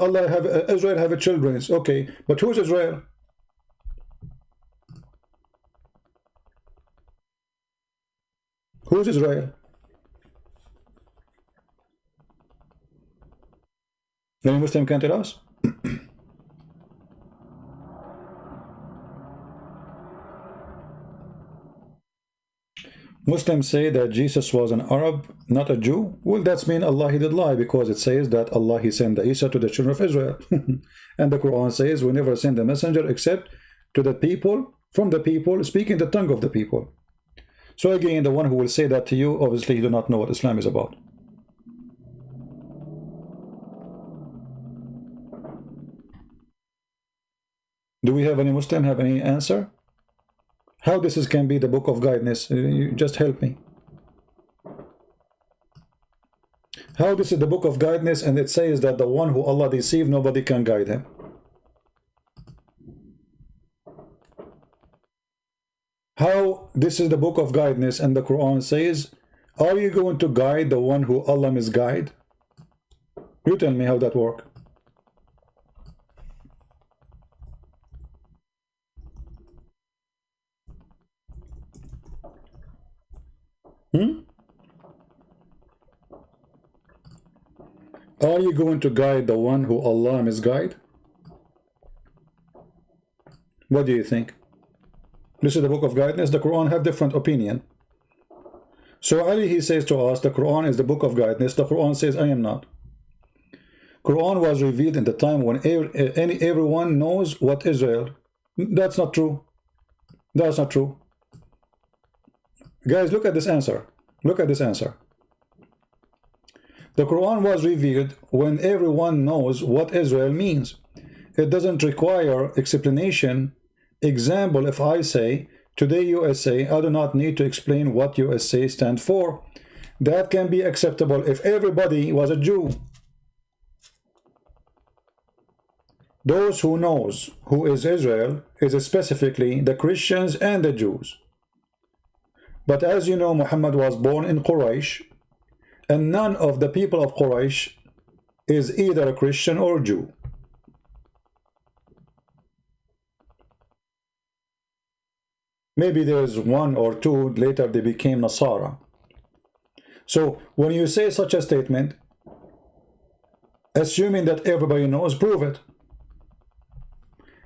Speaker 1: Israel have a children. Okay, but who is Israel? Who is Israel? Any Muslim can tell us? Muslims say that Jesus was an Arab, not a Jew. Well, that's mean Allah he did lie, because it says that Allah he sent the Isa to the children of Israel. And the Quran says we never send a messenger except to the people, from the people, speaking the tongue of the people. So again, the one who will say that to you, obviously he do not know what Islam is about. Do we have any Muslim have any answer? How this is, can be the book of guidance? You just help me. How this is the book of guidance, and it says that the one who Allah deceived, nobody can guide him. How this is the book of guidance, and the Quran says, are you going to guide the one who Allah misguide? You tell me how that works. Are you going to guide the one who Allah misguide? What do you think? This is the book of guidance. The Quran have different opinion. So Ali he says to us, the Quran is the book of guidance. The Quran says I am not. Quran was revealed in the time when everyone knows what Israel. That's not true. That's not true. Guys, look at this answer. Look at this answer. The Quran was revealed when everyone knows what Israel means. It doesn't require explanation. Example, if I say, today USA, I do not need to explain what USA stands for. That can be acceptable if everybody was a Jew. Those who knows who is Israel is specifically the Christians and the Jews. But as you know, Muhammad was born in Quraysh, and none of the people of Quraysh is either a Christian or Jew. Maybe there's one or two, later they became Nasara. So when you say such a statement, assuming that everybody knows, prove it.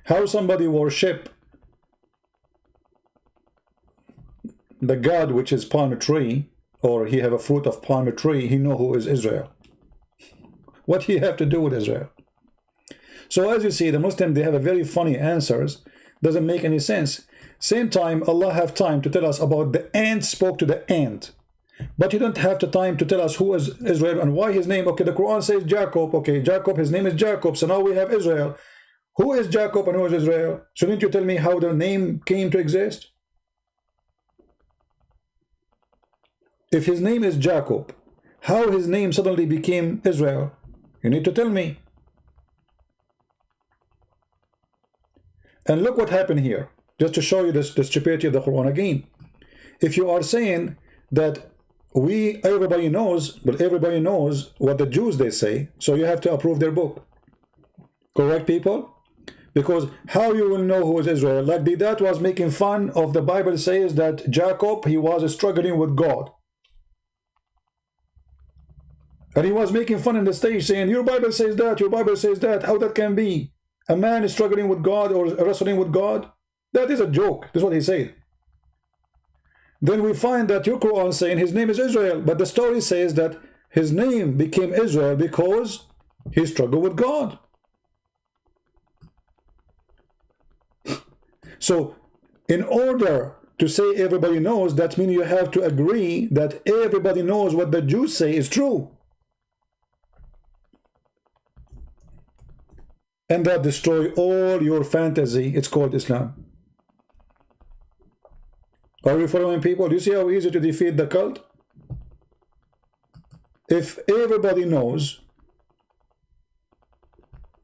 Speaker 1: How somebody worship the God which is palm tree, or he have a fruit of palm tree, he know who is Israel. What he have to do with Israel? So as you see, the Muslim, they have a very funny answers. Doesn't make any sense. Same time, Allah have time to tell us about the ant spoke to the ant. But he don't have the time to tell us who is Israel and why his name. Okay, the Quran says Jacob. Okay, Jacob, his name is Jacob. So now we have Israel. Who is Jacob and who is Israel? Shouldn't you tell me how the name came to exist? If his name is Jacob, how his name suddenly became Israel? You need to tell me. And look what happened here, just to show you the stupidity of the Quran again. If you are saying that everybody knows, but everybody knows what the Jews they say, so you have to approve their book. Correct, people? Because how you will know who is Israel? Like Bidat was making fun of the Bible says that Jacob, he was struggling with God. And he was making fun in the stage saying, your Bible says that, your Bible says that. How that can be? A man is struggling with God or wrestling with God? That is a joke. That's what he said. Then we find that your Quran saying his name is Israel. But the story says that his name became Israel because he struggled with God. So in order to say everybody knows, that means you have to agree that everybody knows what the Jews say is true. And that destroy all your fantasy. It's called Islam. Are you following, people? Do you see how easy to defeat the cult? If everybody knows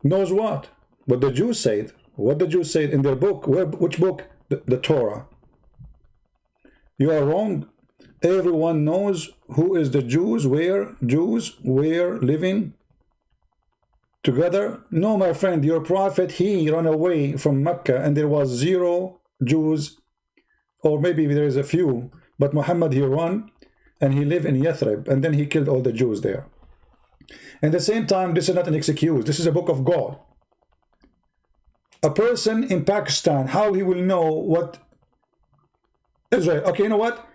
Speaker 1: what? What the Jews said. What the Jews said in their book. Which book? The Torah. You are wrong. Everyone knows who is the Jews were living together. No, my friend, your prophet, he ran away from Mecca and there was 0 Jews, or maybe there is a few, but Muhammad, he ran and he lived in Yathrib, and then he killed all the Jews there. At the same time, this is not an excuse. This is a book of God. A person in Pakistan, how he will know what Israel? Okay, you know what?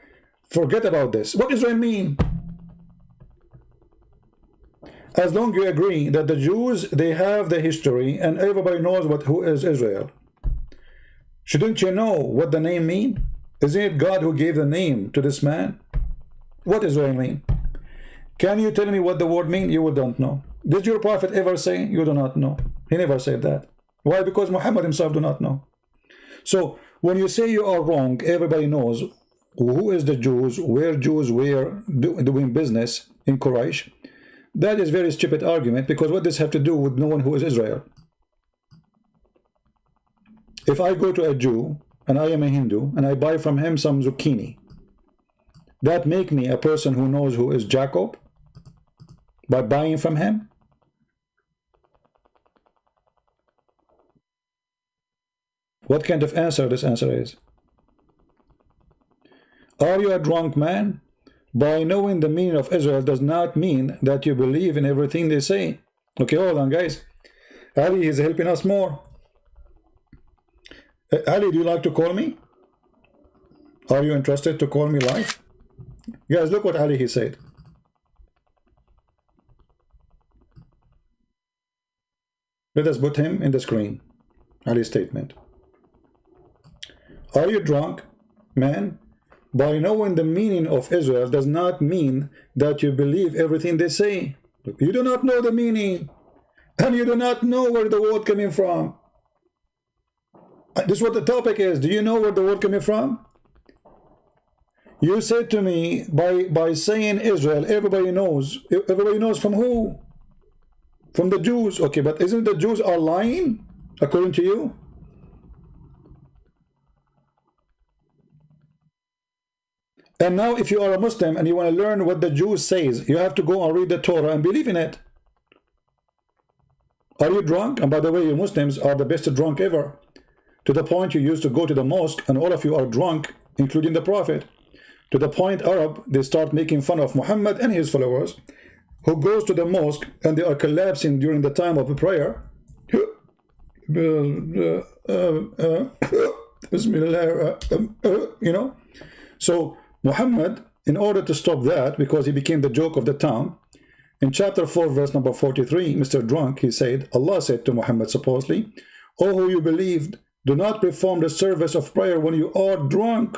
Speaker 1: Forget about this. What Israel mean? As long as you agree that the Jews, they have the history and everybody knows who is Israel. Shouldn't you know what the name mean? Isn't it God who gave the name to this man? What Israel mean? Can you tell me what the word mean? You don't know. Did your prophet ever say? You do not know. He never said that. Why? Because Muhammad himself do not know. So when you say you are wrong, everybody knows who is the Jews were doing business in Quraysh. That is very stupid argument, because what does this have to do with knowing who is Israel? If I go to a Jew and I am a Hindu and I buy from him some zucchini, that make me a person who knows who is Jacob by buying from him? What kind of answer this answer is? Are you a drunk man? By knowing the meaning of Israel does not mean that you believe in everything they say. Okay, hold on, guys. Ali is helping us more. Ali, do you like to call me? Are you interested to call me live? Guys, look what Ali he said. Let us put him in the screen. Ali's statement. Are you drunk, man? By knowing the meaning of Israel does not mean that you believe everything they say. You do not know the meaning, and you do not know where the word coming from. This is what the topic is. Do you know where the word coming from? You said to me, by saying Israel, everybody knows. Everybody knows from who? From the Jews. Okay, but isn't the Jews are lying, according to you? And now if you are a Muslim and you want to learn what the Jews says, you have to go and read the Torah and believe in it. Are you drunk? And by the way, you Muslims are the best drunk ever. To the point you used to go to the mosque and all of you are drunk, including the Prophet. To the point Arab, they start making fun of Muhammad and his followers, who goes to the mosque and they are collapsing during the time of a prayer. You know? So Muhammad, in order to stop that, because he became the joke of the town, in chapter 4 verse number 43, Mr. Drunk, he said, Allah said to Muhammad supposedly, "O who you believed, do not perform the service of prayer when you are drunk."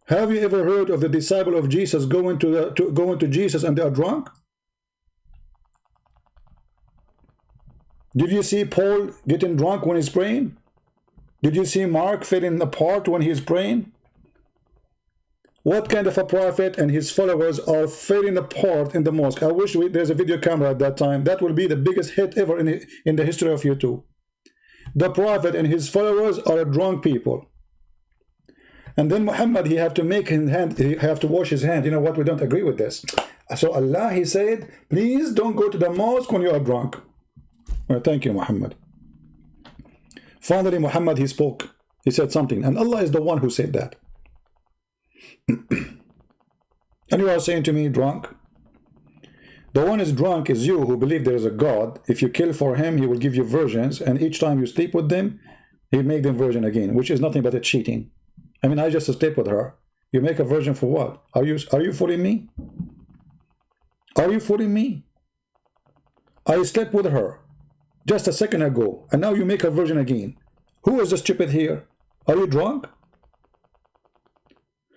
Speaker 1: Have you ever heard of the disciple of Jesus going to Jesus and they are drunk? Did you see Paul getting drunk when he's praying? Did you see Mark falling apart when he's praying? What kind of a prophet and his followers are falling apart in the mosque? I wish there's a video camera at that time. That will be the biggest hit ever in the history of YouTube. The prophet and his followers are drunk people. And then Muhammad, he have to make his hand, he have to wash his hand. You know what? We don't agree with this. So Allah, he said, please don't go to the mosque when you are drunk. Well, thank you, Muhammad. Finally, Muhammad, he spoke. He said something. And Allah is the one who said that. And you are saying to me, drunk? The one is drunk is you who believe there is a God. If you kill for him, he will give you virgins. And each time you sleep with them, he make them virgin again, which is nothing but a cheating. I mean, I just sleep with her. You make a virgin for what? Are you fooling me? Are you fooling me? I slept with her just a second ago, and now you make a virgin again. Who is the stupid here? Are you drunk?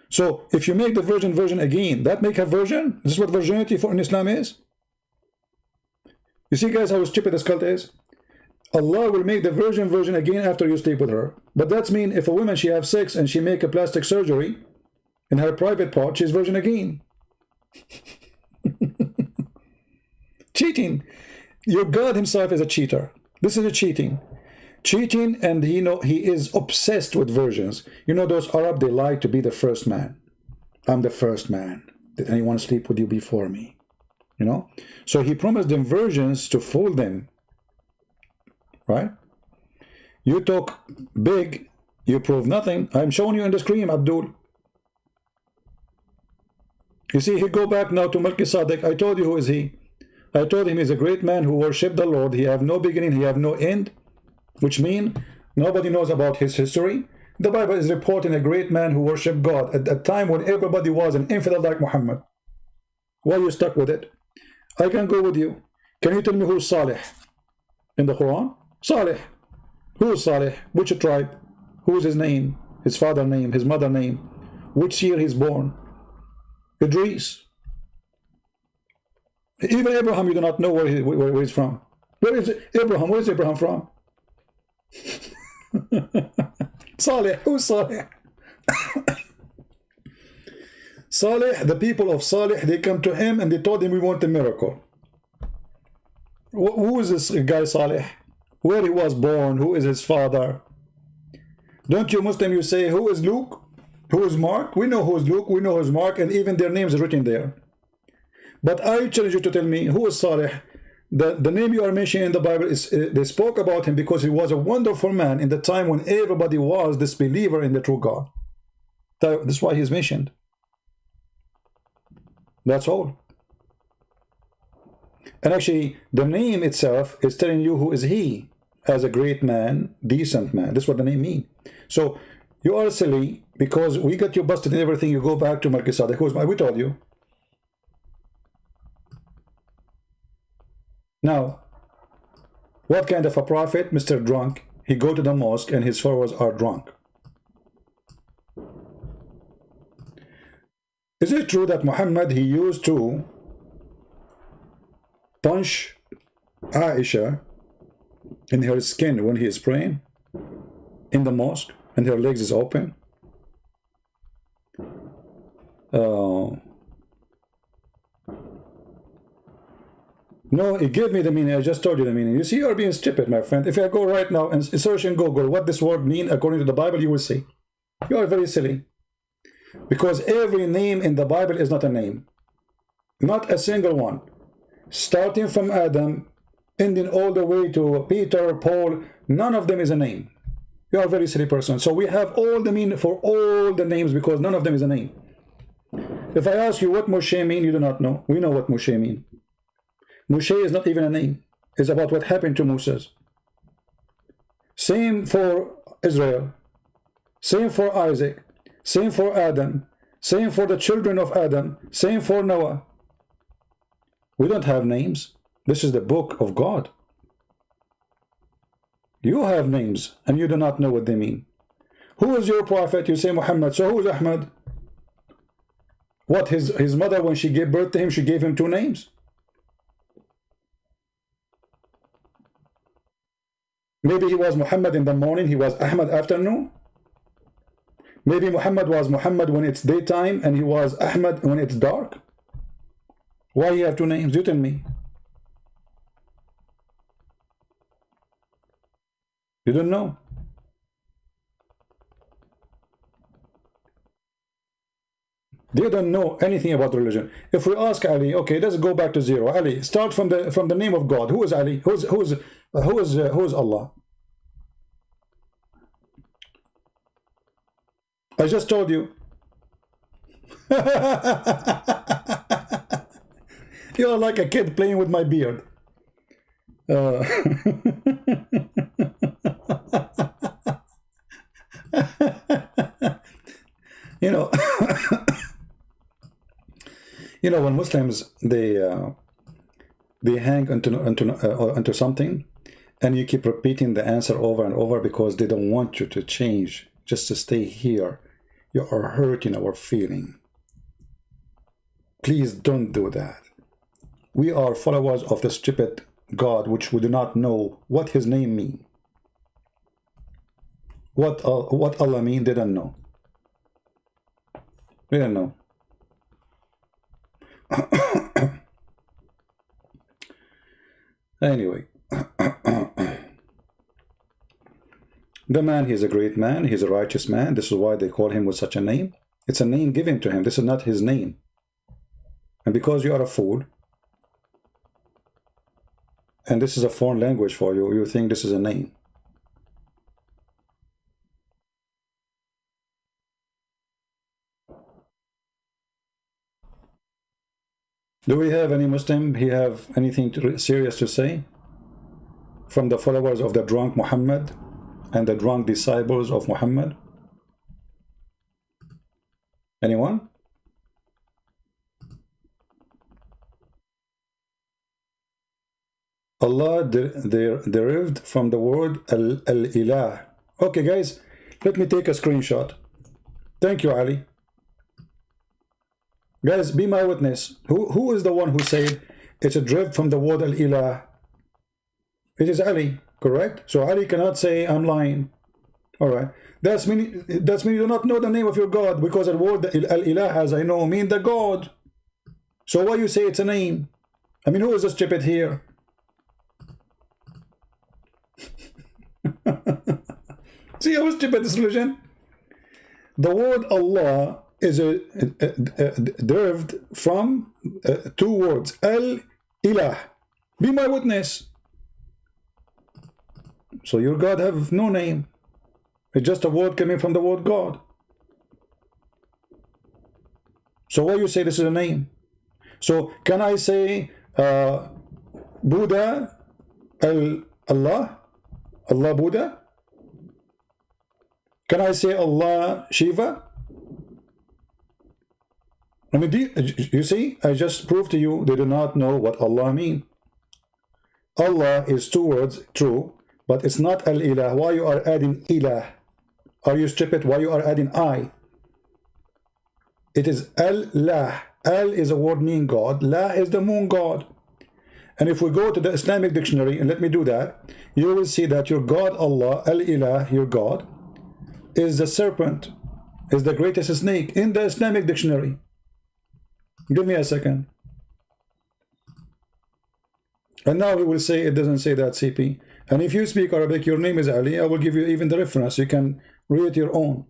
Speaker 1: So if you make the virgin again, that make her virgin? This is what virginity for in Islam is? You see, guys, how stupid this cult is? Allah will make the virgin again after you sleep with her. But that's mean if a woman, she have sex and she make a plastic surgery in her private part, she's virgin again. Cheating. Your God himself is a cheater. This is a cheating. Cheating, and he is obsessed with virgins. You know those Arab, they like to be the first man. I'm the first man. Did anyone sleep with you before me? You know? So he promised them virgins to fool them. Right? You talk big, you prove nothing. I'm showing you on the screen, Abdul. You see, he go back now to Melchizedek. I told you who is he. I told him he's a great man who worshiped the Lord. He have no beginning, he have no end, which means nobody knows about his history. The Bible is reporting a great man who worshipped God at a time when everybody was an infidel like Muhammad. Why are you stuck with it? I can go with you. Can you tell me who's Salih in the Quran? Salih. Who is Salih? Which tribe? Who is his name? His father name? His mother name? Which year he's born? Idris. Even Abraham, you do not know where he's from. Where is Abraham? Where is Abraham from? Salih. Who's Salih? Salih, the people of Salih, they come to him and they told him, we want a miracle. Who is this guy Salih? Where he was born? Who is his father? Don't you Muslim, you say, who is Luke? Who is Mark? We know who is Luke, we know who is Mark, and even their names are written there. But I challenge you to tell me, who is Salih? The name you are mentioning in the Bible, is they spoke about him because he was a wonderful man in the time when everybody was disbeliever in the true God. That's why he's mentioned. That's all. And actually, the name itself is telling you who is he, as a great man, decent man. That's what the name means. So you are silly because we got you busted in everything. You go back to Melchizedek. Who's we told you. Now, what kind of a prophet? Mr. Drunk. He go to the mosque and his followers are drunk. Is it true that Muhammad, he used to punch Aisha in her skin when he is praying in the mosque and her legs is open? No, it gave me the meaning. I just told you the meaning. You see, you're being stupid, my friend. If I go right now and search in Google what this word means according to the Bible, you will see. You are very silly. Because every name in the Bible is not a name. Not a single one. Starting from Adam, ending all the way to Peter, Paul, none of them is a name. You are a very silly person. So we have all the meaning for all the names because none of them is a name. If I ask you what Moshe means, you do not know. We know what Moshe means. Moshe is not even a name. It's about what happened to Moses. Same for Israel. Same for Isaac. Same for Adam. Same for the children of Adam. Same for Noah. We don't have names. This is the book of God. You have names and you do not know what they mean. Who is your prophet? You say Muhammad. So who is Ahmad? What, his mother, when she gave birth to him, she gave him two names? Maybe he was Muhammad in the morning, he was Ahmad afternoon. Maybe Muhammad was Muhammad when it's daytime and he was Ahmad when it's dark. Why you have two names? You tell me. You don't know. They don't know anything about religion. If we ask Ali, okay, let's go back to zero. Ali, start from the name of God. Who is Ali? Who is Allah? I just told you. You are like a kid playing with my beard. You know, you know, when Muslims they hang onto something, and you keep repeating the answer over and over because they don't want you to change, just to stay here. You are hurting our feeling. Please don't do that. We are followers of the stupid God, which we do not know what his name means. What Allah means, they don't know. We don't know. Anyway, the man, he's a great man, he's a righteous man. This is why they call him with such a name. It's a name given to him. This is not his name. And because you are a fool, and this is a foreign language for you, you think this is a name. Do we have any Muslim? He have anything serious to say from the followers of the drunk Muhammad and the drunk disciples of Muhammad? Anyone? Allah derived from the word al-ilah. Okay, guys, let me take a screenshot. Thank you, Ali. Guys, be my witness. Who is the one who said it's a derived from the word al-ilah? It is Ali, correct? So Ali cannot say I'm lying. All right. That's mean you do not know the name of your God, because the word al-ilah, as I know, mean the God. So why you say it's a name? I mean, who is the stupid here? See how stupid this religion? The word Allah is derived from two words, al-ilah. Be my witness. So your God have no name. It's just a word coming from the word God. So why you say this is a name? So can I say Buddha Allah Buddha? Can I say Allah Shiva? I mean, you see, I just proved to you they do not know what Allah mean. Allah is two words, true, but it's not al-ilah. Why you are adding ilah? Are you stupid? Why you are adding I? It is al-lah. Al is a word meaning God. La is the moon God. And if we go to the Islamic dictionary, and let me do that, you will see that your God Allah, al-ilah, your God, is the serpent, is the greatest snake in the Islamic dictionary. Give me a second. And now he will say it doesn't say that, CP. And if you speak Arabic, your name is Ali, I will give you even the reference. You can read your own.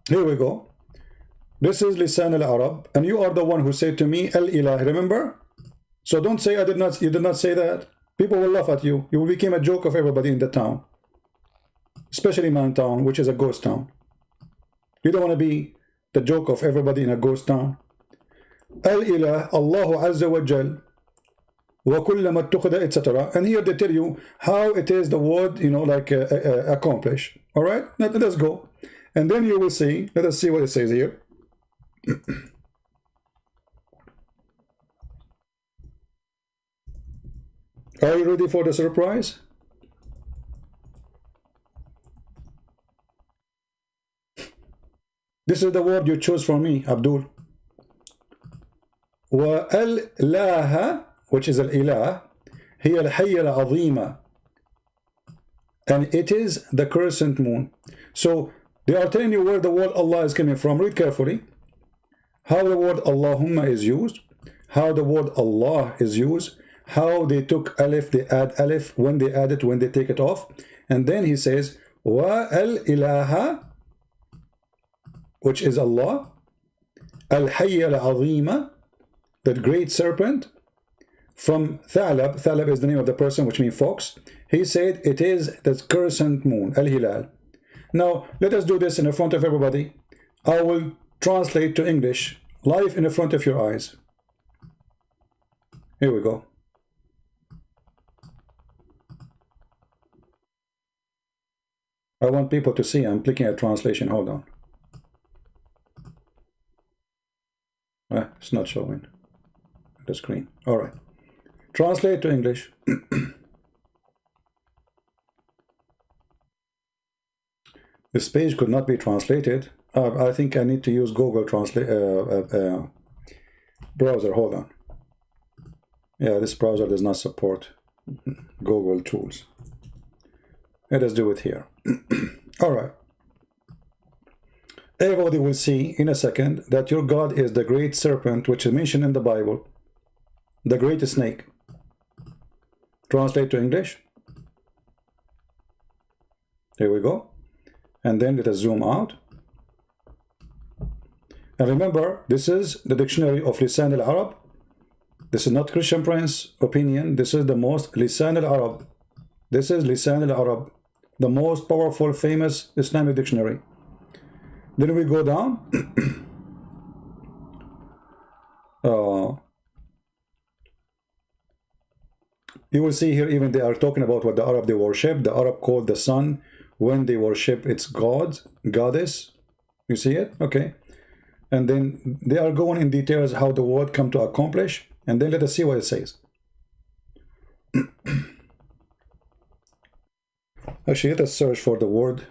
Speaker 1: Here we go. This is Lisan al-Arab, and you are the one who said to me, al-ilah, remember? So don't say you did not say that. People will laugh at you. You will become a joke of everybody in the town. Especially my town, which is a ghost town. You don't want to be the joke of everybody in a ghost town. Al-ilah, Allahu Azza wa Jal, wa kullama tukhda, etc. And here they tell you how it is the word, you know, like accomplish. All right, let us go. And then you will see, let us see what it says here. Are you ready for the surprise? This is the word you chose for me, Abdul. وَالْلَاهَ, which is al-ilah, هي الحية العظيمة, and it is the crescent moon. So they are telling you where the word Allah is coming from. Read carefully. How the word Allahumma is used, how the word Allah is used, how they took alif, they add alif, when they add it, when they take it off. And then he says, وَالْإِلَهَ, which is Allah, Al-Hayya Al-Azima, that great serpent, from Thalab. Thalab is the name of the person, which means fox. He said it is the crescent moon, Al-Hilal. Now, let us do this in front of everybody. I will translate to English, live in front of your eyes. Here we go. I want people to see. I'm clicking at translation. Hold on. It's not showing the screen. All right. Translate to English. This page could not be translated. I think I need to use Google Translate browser. Hold on. Yeah, this browser does not support Google tools. Let us do it here. All right. Everybody will see in a second that your God is the great serpent, which is mentioned in the Bible, the great snake. Translate to English. Here we go. And then let us zoom out. And remember, this is the dictionary of Lisan al-Arab. This is not Christian Prince opinion. This is the most Lisan al-Arab. This is Lisan al-Arab, the most powerful, famous Islamic dictionary. Then we go down. You will see here even they are talking about what the Arab they worship. The Arab called the sun when they worship its god, goddess. You see it? Okay. And then they are going in details how the word come to accomplish. And then let us see what it says. Actually, let us search for the word.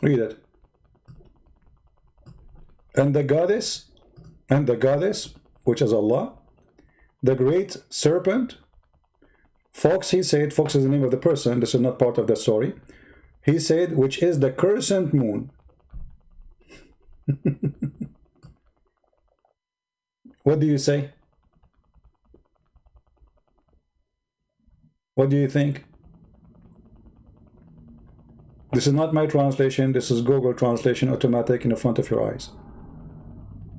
Speaker 1: Read it. And the goddess, which is Allah, the great serpent, Fox, he said, Fox is the name of the person, this is not part of the story. He said, which is the crescent moon. What do you say? What do you think? This is not my translation, this is Google translation, automatic in front of your eyes.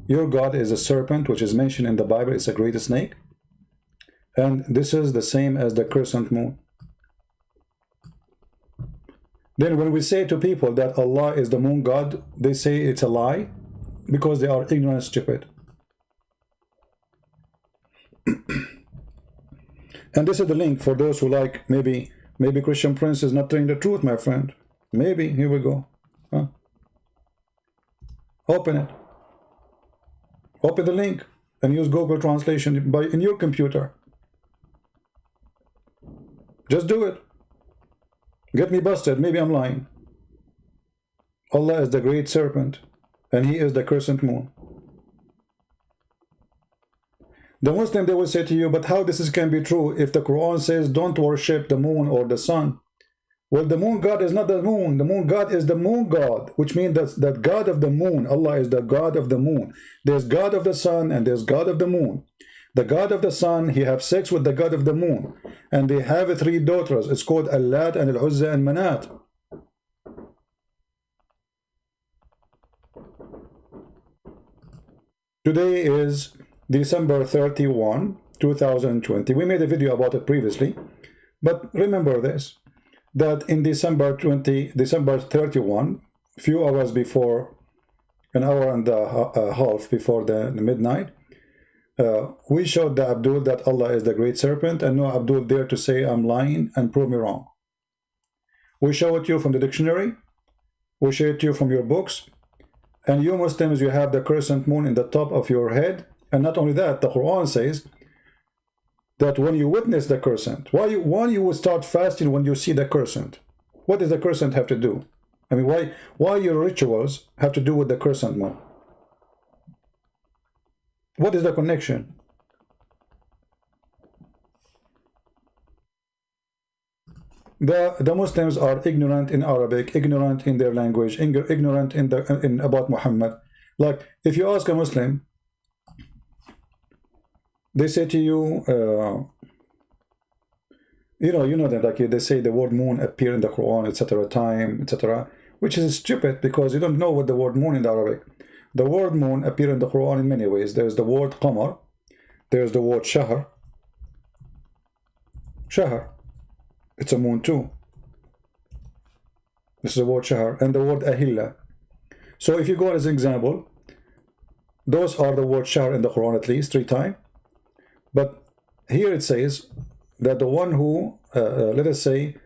Speaker 1: Your God is a serpent, which is mentioned in the Bible, it's a great snake. And this is the same as the crescent moon. Then when we say to people that Allah is the moon God, they say it's a lie because they are ignorant, stupid. And this is the link for those who like, maybe Christian Prince is not telling the truth, my friend. Maybe, here we go. Huh? Open it. Open the link and use Google translation in your computer. Just do it. Get me busted, maybe I'm lying. Allah is the great serpent and he is the crescent moon. The Muslim, they will say to you, but how this can be true if the Quran says don't worship the moon or the sun? Well, the moon God is not the moon. The moon God is the moon God, which means that God of the moon. Allah is the God of the moon. There's God of the sun and there's God of the moon. The God of the sun, he have sex with the God of the moon. And they have 3 daughters. It's called Al-Lat and Al-Uzza and Manat. Today is December 31, 2020. We made a video about it previously. But remember this, that in December 31, few hours before, an hour and a half before the midnight, we showed the Abdul that Allah is the great serpent, and no Abdul dare to say I'm lying and prove me wrong. We show it to you from the dictionary, we show it to you from your books, and you Muslims, you have the crescent moon in the top of your head. And not only that, the Quran says that when you witness the crescent, why you will start fasting when you see the crescent? What does the crescent have to do? I mean, why your rituals have to do with the crescent moon? What is the connection? The Muslims are ignorant in Arabic, ignorant in their language, ignorant in about Muhammad. Like, if you ask a Muslim, they say to you, you know that, like, they say the word moon appear in the Quran, etc., time, etc., which is stupid because you don't know what the word moon in Arabic. The word moon appear in the Quran in many ways. There's the word qamar, there's the word shahr. Shahr, it's a moon too. This is the word shahr, and the word ahilla. So if you go as an example, those are the word shahr in the Quran at least 3 times. But here it says that the one who, let us say,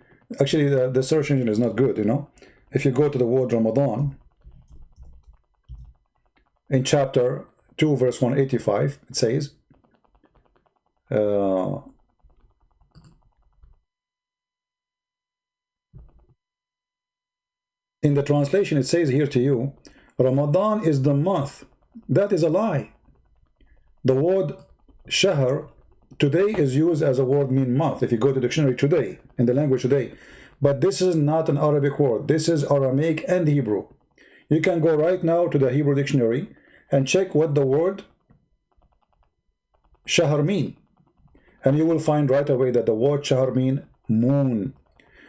Speaker 1: actually the search engine is not good, you know. If you go to the word Ramadan, in chapter 2, verse 185, it says, in the translation, it says here to you, Ramadan is the month. That is a lie. The word shahr today is used as a word mean month, if you go to the dictionary today, in the language today. But this is not an Arabic word. This is Aramaic and Hebrew. You can go right now to the Hebrew dictionary and check what the word shahr mean. And you will find right away that the word shahr mean moon.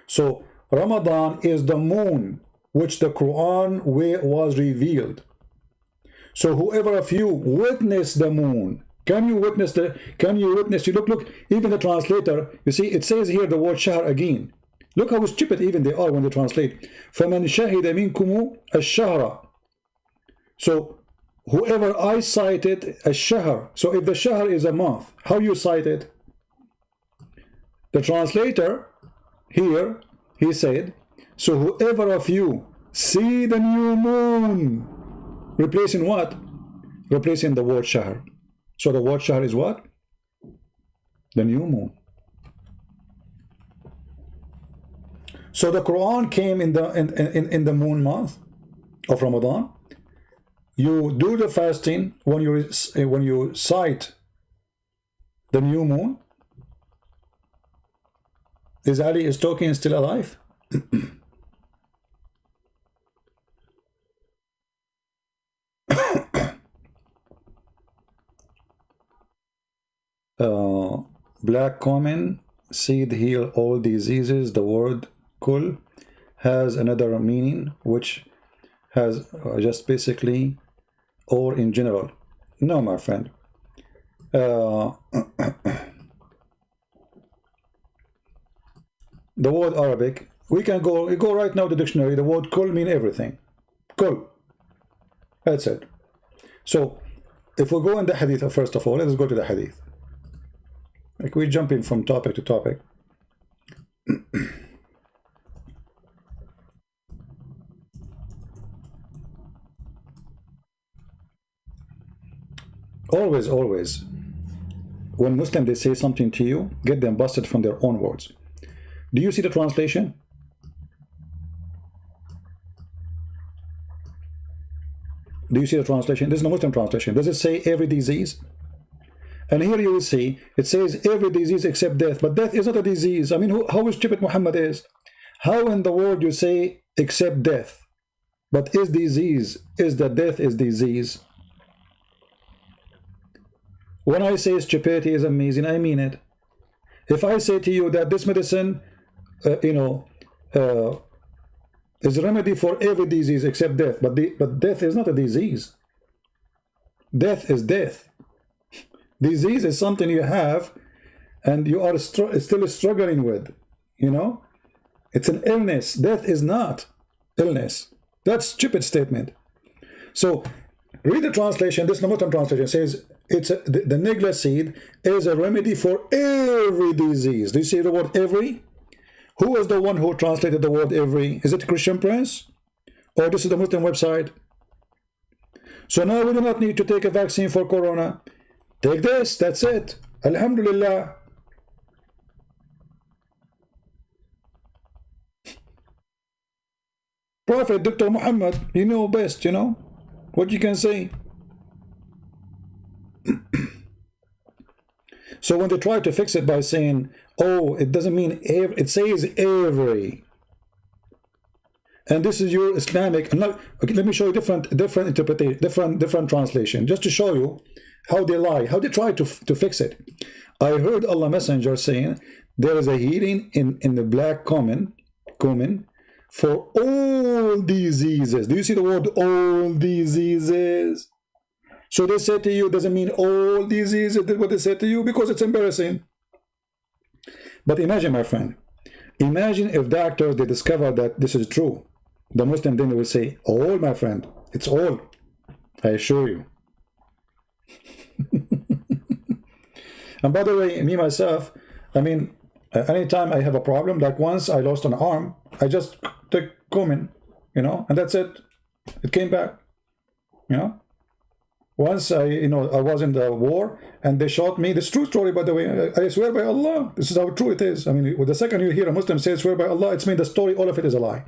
Speaker 1: So Ramadan is the moon which the Quran was revealed. So whoever of you witness the moon, can you witness you look, even the translator, you see, it says here the word shahr again. Look how stupid even they are when they translate. فَمَنْ شَهِدَ مِنْكُمُ الشَّهْرَ. So whoever I cited a shahr. So if the shahr is a month, how you cite it? The translator here, he said, so whoever of you see the new moon, replacing what? Replacing the word shahr. So the word shahr is what? The new moon. So the Quran came in the moon month of Ramadan. You do the fasting when you sight the new moon. Is Ali is talking still alive? Black common seed heal all diseases. The word kul has another meaning, which has just basically or in general. No, my friend. The word Arabic, we go right now to the dictionary. The word kul mean everything. Kul. That's it. So if we go in the hadith, first of all, let's go to the hadith. Like we're jumping from topic to topic. Always, when Muslims they say something to you, get them busted from their own words. Do you see the translation? Do you see the translation? This is the Muslim translation. Does it say every disease? And here you will see, it says every disease except death. But death is not a disease. I mean, how stupid Muhammad is. How in the world you say except death? But is disease, is that death is disease? When I say stupidity is amazing, I mean it. If I say to you that this medicine, is a remedy for every disease except death, but death is not a disease. Death is death. Disease is something you have and you are still struggling with, you know? It's an illness. Death is not illness. That's a stupid statement. So read the translation. This Muslim translation says the nigla seed is a remedy for every disease. Do you see the word every? Who is the one who translated the word every? Is it Christian Prince? Or this is the Muslim website? So now we do not need to take a vaccine for corona. Take this, that's it. Alhamdulillah. Prophet Dr. Muhammad, you know best, you know what you can say. So when they try to fix it by saying, oh, it doesn't mean every, it says every. And this is your Islamic. Okay, let me show you different interpretation, different translation, just to show you how they lie, how they try to fix it. I heard Allah Messenger saying there is a healing in the black cumin for all diseases. Do you see the word all diseases? So they say to you, doesn't mean all diseases, that's what they say to you, because it's embarrassing. But imagine, my friend, imagine if doctors, they discover that this is true. The Muslim then will say, all, my friend, it's all, I assure you. And by the way, me, myself, I mean, anytime I have a problem, like once I lost an arm, I just take cumin, you know, and that's it. It came back, you know. Once I was in the war and they shot me. This is true story, by the way. I swear by Allah, this is how true it is. I mean, the second you hear a Muslim say swear by Allah, it's mean the story, all of it is a lie.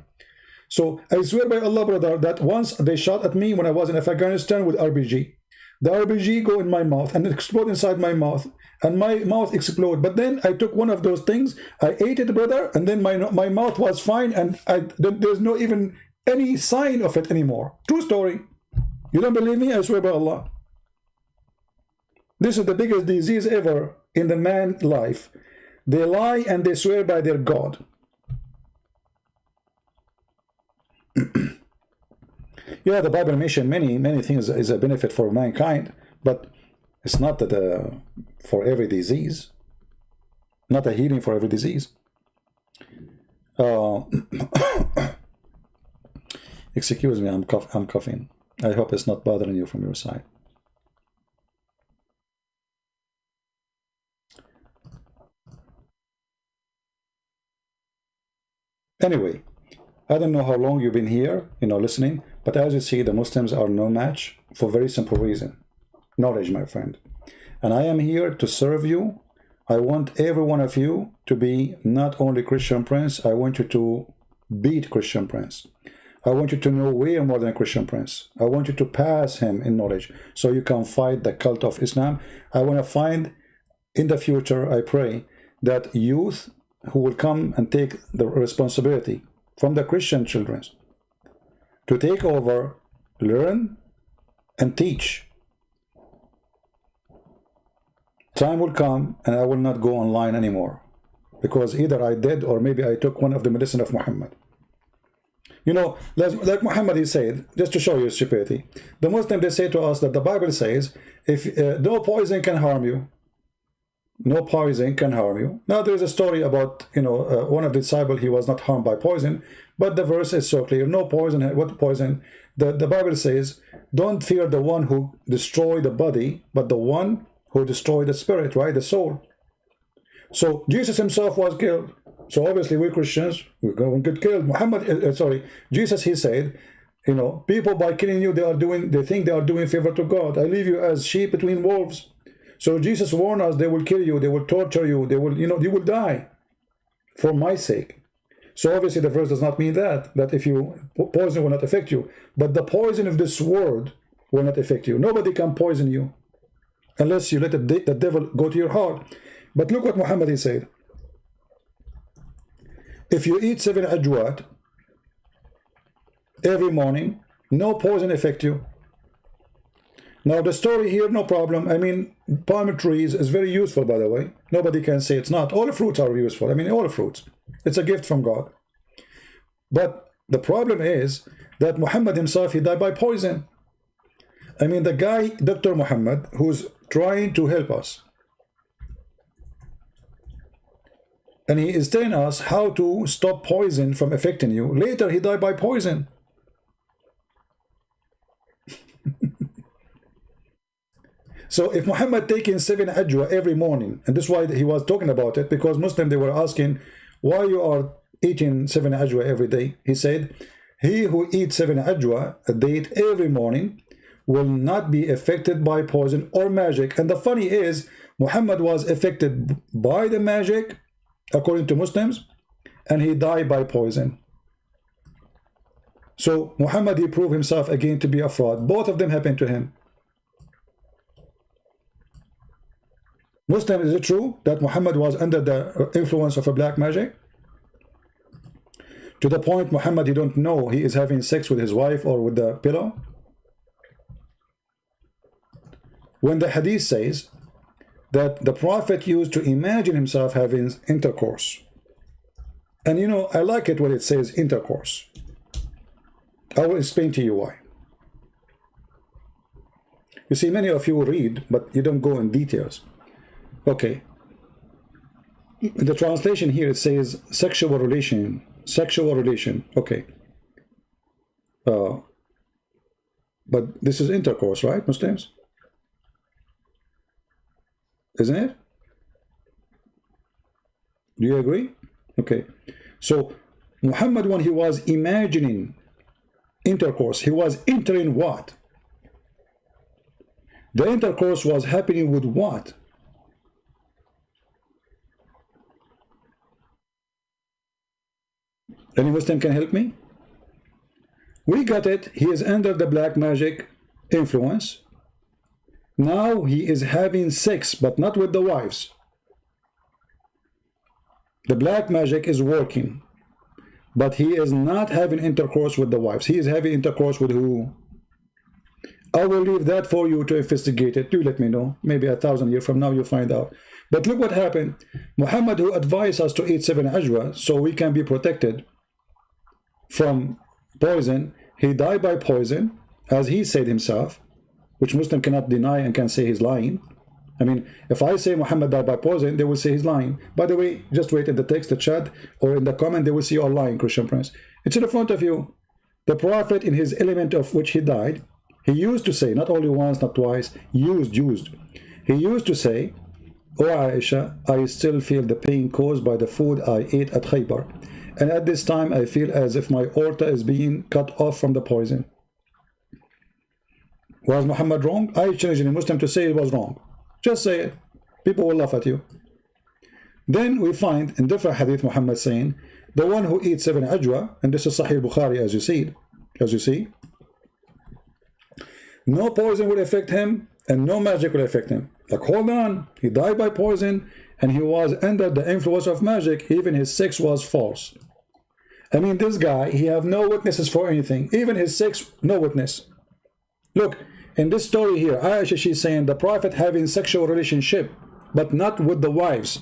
Speaker 1: So I swear by Allah, brother, that once they shot at me when I was in Afghanistan with RPG. The RPG go in my mouth and explode inside my mouth, and my mouth explode. But then I took one of those things, I ate it, brother, and then my mouth was fine, and there's no even any sign of it anymore. True story. You don't believe me? I swear by Allah. This is the biggest disease ever in the man's life. They lie and they swear by their God. Yeah, the Bible mentioned many things is a benefit for mankind, but it's not that for every disease, not a healing for every disease. Excuse me, I'm coughing. I hope it's not bothering you from your side. Anyway, I don't know how long you've been here, listening, but as you see, the Muslims are no match for a very simple reason. Knowledge, my friend. And I am here to serve you. I want every one of you to be not only Christian Prince, I want you to beat Christian Prince. I want you to know way more than Christian Prince. I want you to pass him in knowledge so you can fight the cult of Islam. I want to find in the future, I pray, that youth who will come and take the responsibility from the Christian children to take over, learn, and teach. Time will come and I will not go online anymore, because either I did or maybe I took one of the medicine of Muhammad. Like Muhammad, he said, just to show you stupidity, the Muslim, they say to us that the Bible says, if no poison can harm you, no poison can harm you. Now there is a story about, one of the disciples, he was not harmed by poison, but the verse is so clear, no poison. What poison? The Bible says, don't fear the one who destroyed the body, but the one who destroyed the spirit, right, the soul. So Jesus himself was killed. So obviously we Christians, we're going to get killed. Jesus, he said, people by killing you, they think they are doing favor to God. I leave you as sheep between wolves. So Jesus warned us, they will kill you, they will torture you, they will, you will die for my sake. So obviously the verse does not mean that if you poison will not affect you. But the poison of this world will not affect you. Nobody can poison you unless you let the devil go to your heart. But look what Muhammad, he said. If you eat 7 ajwat every morning, no poison affect you. Now the story here, no problem. I mean, palm trees is very useful, by the way. Nobody can say it's not. All fruits are useful. I mean, all fruits. It's a gift from God. But the problem is that Muhammad himself, he died by poison. I mean, the guy, Dr. Muhammad, who's trying to help us, and he is telling us how to stop poison from affecting you. Later, he died by poison. So if Muhammad taking 7 ajwa every morning, and this is why he was talking about it, because Muslim, they were asking, why you are eating 7 ajwa every day? He said, he who eats 7 ajwa a date every morning will not be affected by poison or magic. And the funny is, Muhammad was affected by the magic, according to Muslims, and he died by poison. So Muhammad, he proved himself again to be a fraud. Both of them happened to him. Muslim, is it true that Muhammad was under the influence of a black magic? To the point Muhammad, he don't know he is having sex with his wife or with the pillow? When the hadith says that the Prophet used to imagine himself having intercourse. And I like it when it says intercourse. I will explain to you why. You see, many of you read, but you don't go in details. Okay. In the translation here, it says sexual relation. Okay. But this is intercourse, right, Muslims? Isn't it? Do you agree? Okay. So Muhammad, when he was imagining intercourse, he was entering what? The intercourse was happening with what? Any Muslim can help me? We got it. He is under the black magic influence. Now he is having sex, but not with the wives. The black magic is working, but he is not having intercourse with the wives. He is having intercourse with who? I will leave that for you to investigate it. Do let me know. Maybe 1,000 years from now you'll find out. But look what happened. Muhammad, who advised us to eat 7 ajwa so we can be protected from poison, he died by poison, as he said himself, which Muslim cannot deny and can say he's lying. I mean, if I say Muhammad died by poison, they will say he's lying. By the way, just wait in the text, the chat, or in the comment, they will see you are lying, Christian Prince. It's in the front of you. The Prophet, in his element of which he died, he used to say, not only once, not twice, used. He used to say, "O Aisha, I still feel the pain caused by the food I ate at Khaybar. And at this time, I feel as if my aorta is being cut off from the poison." Was Muhammad wrong? I challenge any Muslim to say it was wrong. Just say it. People will laugh at you. Then we find in different hadith Muhammad saying, the one who eats 7 ajwa, and this is Sahih Bukhari as you see, no poison will affect him and no magic will affect him. Like, hold on, he died by poison and he was under the influence of magic. Even his sex was false. I mean, this guy, he have no witnesses for anything. Even his sex, no witness. Look, in this story here, Aisha, she's saying the Prophet having sexual relationship, but not with the wives.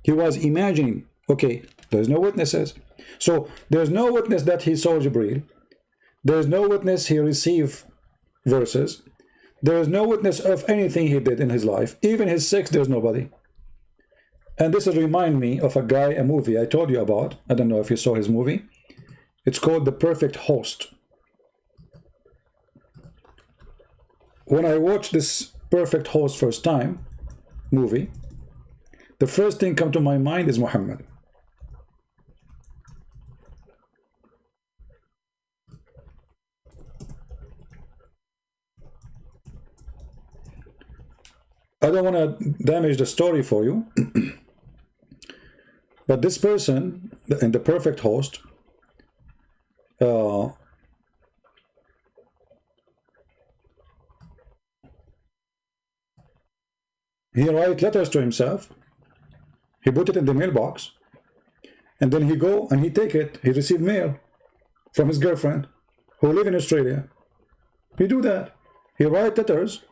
Speaker 1: He was imagining. Okay, there's no witnesses. So there's no witness that he saw Jibreel. There's no witness he received verses. There's no witness of anything he did in his life. Even his sex, there's nobody. And this will remind me of a movie I told you about. I don't know if you saw his movie. It's called The Perfect Host. When I watched this Perfect Host first time movie, the first thing come to my mind is Muhammad. I don't want to damage the story for you, but this person in The Perfect Host, he write letters to himself, he put it in the mailbox, and then he go and he take it, he receive mail from his girlfriend who live in Australia. He do that. He write letters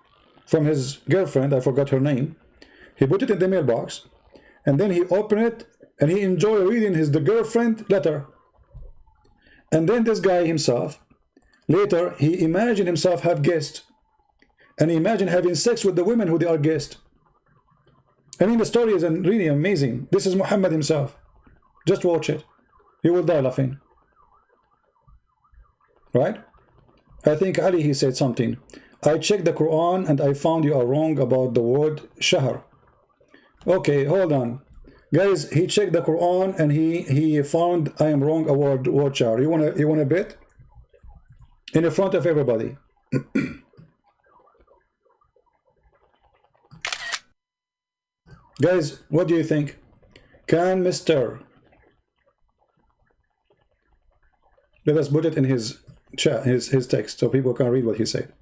Speaker 1: from his girlfriend, I forgot her name. He put it in the mailbox, and then he open it, and he enjoy reading the girlfriend letter. And then this guy himself, later, he imagine himself have guests, and he imagine having sex with the women who they are guests. I mean, the story is really amazing. This is Muhammad himself. Just watch it. You will die laughing. Right? I think Ali, he said something. I checked the Quran and I found you are wrong about the word shahr. Okay, hold on. Guys, he checked the Quran and he found I am wrong about word shahr. You wanna bet? In the front of everybody. Guys, what do you think? Can Mr. Let us put it in his chat, his text, so people can read what he said.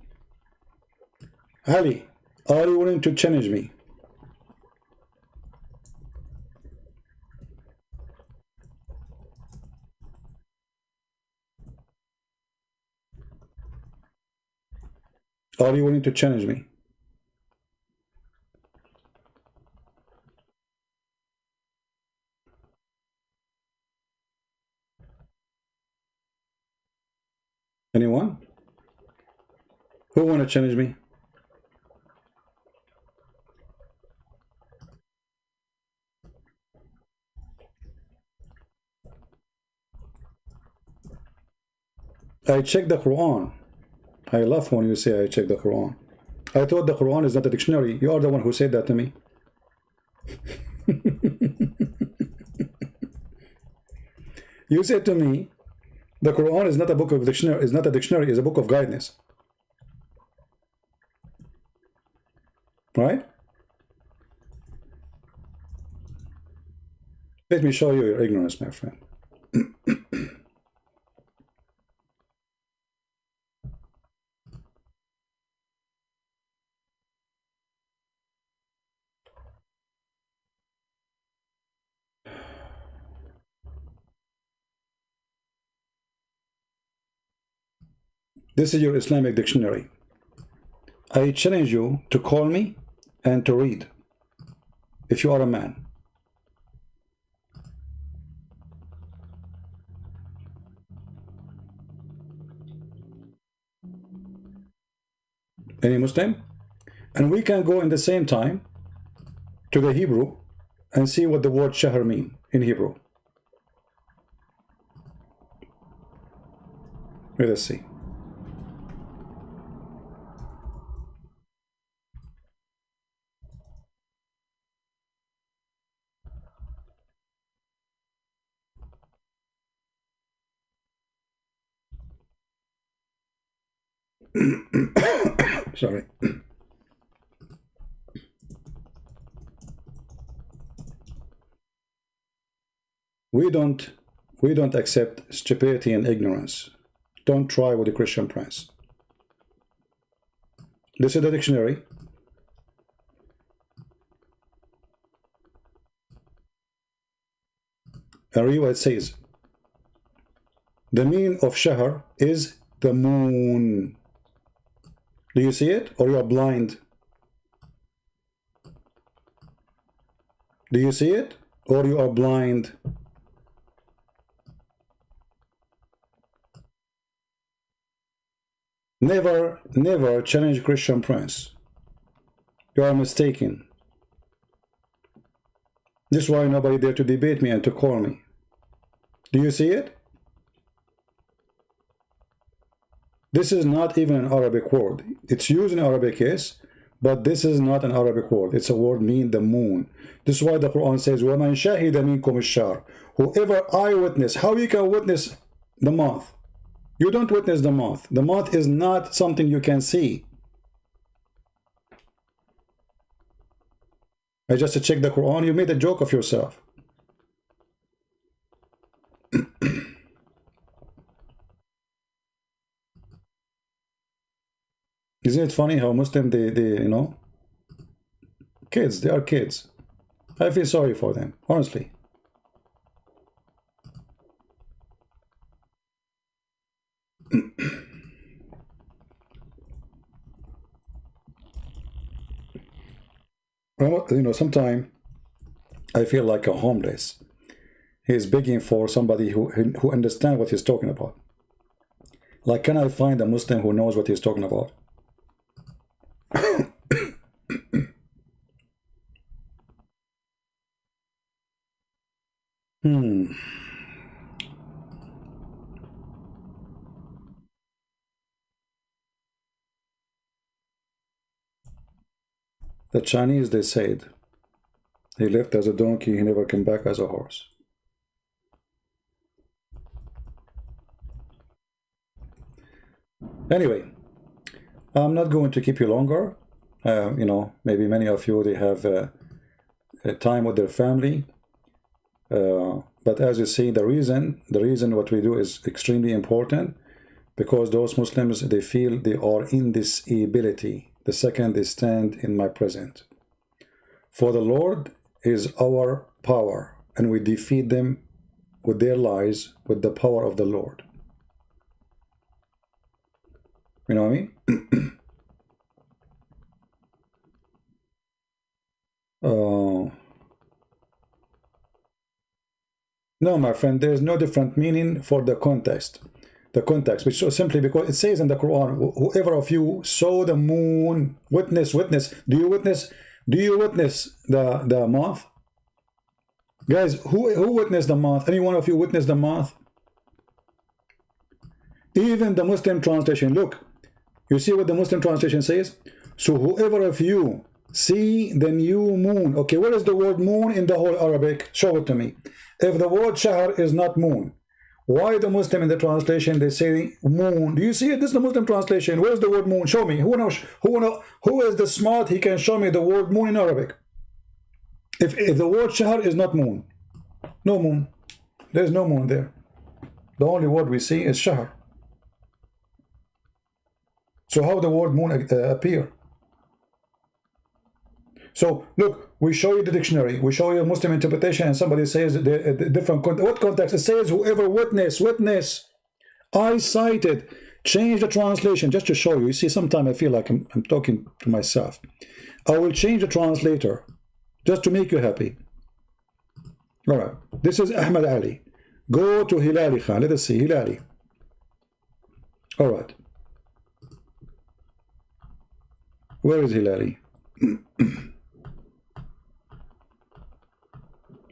Speaker 1: Ali, are you willing to challenge me? Are you willing to challenge me? Anyone? Who want to challenge me? I checked the Quran. I love when you say I check the Quran. I thought the Quran is not a dictionary. You are the one who said that to me. You said to me, the Quran is not a book of dictionary, is not a dictionary, it's a book of guidance. Right? Let me show you your ignorance, my friend. This is your Islamic dictionary. I challenge you to call me and to read, if you are a man. Any Muslim? And we can go in the same time to the Hebrew and see what the word shahr mean in Hebrew. Let us see. Sorry. We don't accept stupidity and ignorance. Don't try with the Christian Prince. This is the dictionary. And read what it says. The meaning of shahr is the moon. Do you see it, or you are blind? Do you see it, or you are blind? Never, never challenge Christian Prince. You are mistaken. This is why nobody dare to debate me and to call me. Do you see it? This is not even an Arabic word. It's used in Arabic, yes, but this is not an Arabic word. It's a word mean the moon. This is why the Quran says, وَمَنْ شَهِدَ مِنْكُمُ الشَّهْرَ. Whoever eyewitness. How you can witness the month? You don't witness the month. The month is not something you can see. I just checked the Quran. You made a joke of yourself. Isn't it funny how Muslim they you know, kids, they are kids. I feel sorry for them, honestly. You know, sometimes I feel like a homeless. He's begging for somebody who understands what he's talking about. Like, can I find a Muslim who knows what he's talking about? The Chinese, they said, he left as a donkey, he never came back as a horse. Anyway, I'm not going to keep you longer. You know, maybe many of you, they have time with their family. But as you see, the reason what we do is extremely important, because those Muslims, they feel they are in this ability the second they stand in my presence. For the Lord is our power, and we defeat them with their lies with the power of the Lord. You know what I mean? No, my friend, there is no different meaning for the context. The context, which is simply because it says in the Quran, whoever of you saw the moon, witness. Do you witness the month? Guys, who witnessed the month? Any one of you witnessed the month? Even the Muslim translation, look, you see what the Muslim translation says? So whoever of you see the new moon. Okay, what is the word moon in the whole Arabic? Show it to me. If the word shahr is not moon, why the Muslim in the translation they say moon? Do you see it? This is the Muslim translation. Where's the word moon? Show me. Who knows? Who is the smart? He can show me the word moon in Arabic. If the word shahr is not moon, no moon. There's no moon there. The only word we see is shahr. So how the word moon appear? So look, we show you the dictionary, we show you a Muslim interpretation, and somebody says the different what context? It says whoever witness. I cited. Change the translation just to show you. You see, sometimes I feel like I'm talking to myself. I will change the translator just to make you happy. All right, this is Ahmad Ali. Go to Hilali Khan. Let us see Hilali. All right. Where is Hilali?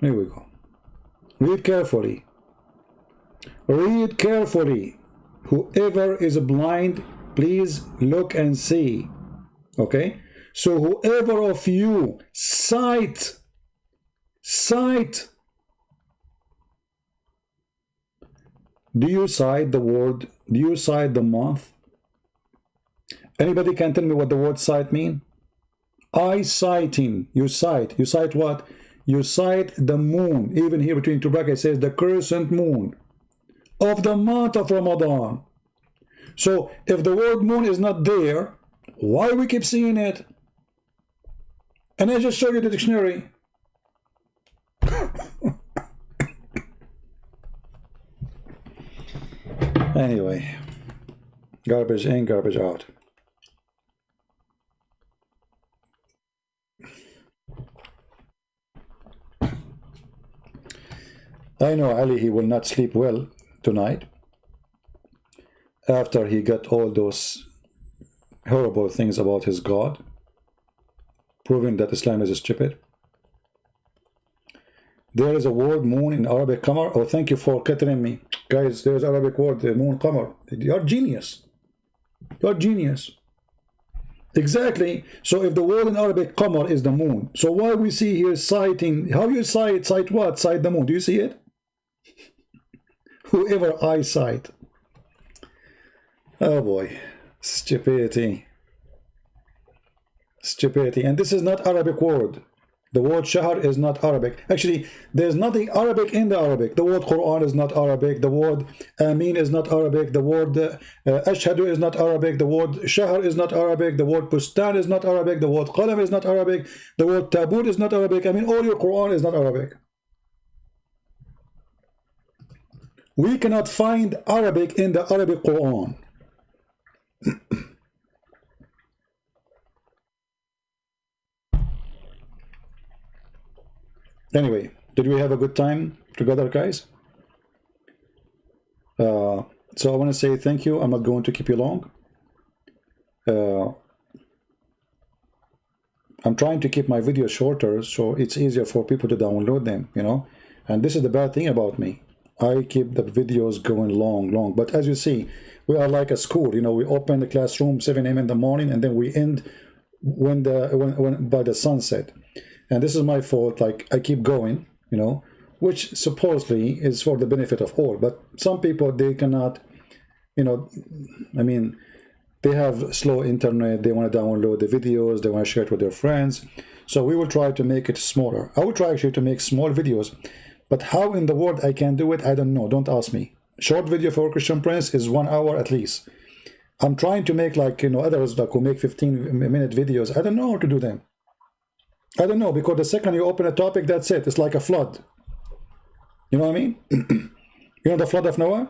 Speaker 1: Here we go. Read carefully. Read carefully. Whoever is blind, please look and see. Okay? So whoever of you sight. Do you cite the word? Do you cite the month? Anybody can tell me what the word sight mean? I sighting. You cite. You cite what? You cite the moon. Even here between two brackets it says the crescent moon of the month of Ramadan. So if the word moon is not there, why we keep seeing it? And I just showed you the dictionary. Anyway, garbage in, garbage out. I know Ali, he will not sleep well tonight after he got all those horrible things about his God, proving that Islam is stupid. There is a word moon in Arabic, qamar. Oh, thank you for catering me. Guys, there's Arabic word, the moon, qamar. You're genius. You're genius. Exactly. So if the word in Arabic, qamar, is the moon, so why we see here citing, how you cite what? Cite the moon. Do you see it? Whoever I cite. Oh boy. Stupidity. Stupidity. And this is not Arabic word. The word shahr is not Arabic. Actually, there's nothing Arabic in the Arabic. The word Quran is not Arabic. The word Amin is not Arabic. The word Ashhadu is not Arabic. The word shahr is not Arabic. The word Bustan is not Arabic. The word Qalam is not Arabic. The word Tabur is not Arabic. I mean, all your Quran is not Arabic. We cannot find Arabic in the Arabic Quran. Anyway, did we have a good time together, guys? So I want to say thank you. I'm not going to keep you long. I'm trying to keep my videos shorter so it's easier for people to download them, you know. And this is the bad thing about me. I keep the videos going long. But as you see, we are like a school, you know. We open the classroom 7 a.m. in the morning and then we end when by the sunset. And this is my fault. Like, I keep going, you know, which supposedly is for the benefit of all. But some people, they cannot, you know, I mean, they have slow internet. They want to download the videos. They want to share it with their friends. So we will try to make it smaller. I will try actually to make small videos. But how in the world I can do it, I don't know. Don't ask me. Short video for Christian Prince is 1 hour at least. I'm trying to make, like, you know, others like who make 15-minute videos. I don't know how to do them. I don't know, because the second you open a topic, that's it. It's like a flood. You know what I mean? You know the flood of Noah?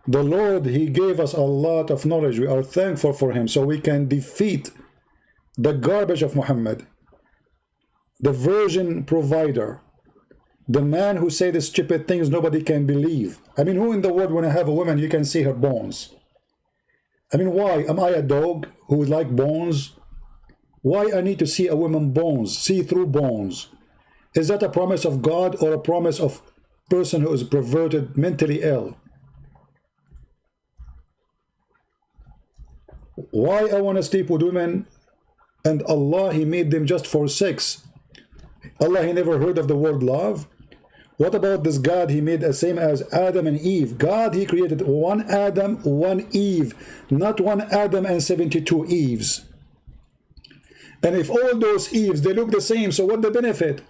Speaker 1: The Lord, he gave us a lot of knowledge. We are thankful for him so we can defeat the garbage of Muhammad, the virgin provider, the man who say the stupid things nobody can believe. I mean, who in the world, when I have a woman, you can see her bones? I mean, why? Am I a dog who like bones? Why I need to see a woman bones, see through bones? Is that a promise of God or a promise of person who is perverted, mentally ill? Why I want to sleep with women and Allah, he made them just for sex? Allah, he never heard of the word love? What about this God he made the same as Adam and Eve? God, he created one Adam, one Eve, not one Adam and 72 Eves. And if all those Eves, they look the same, so what the benefit?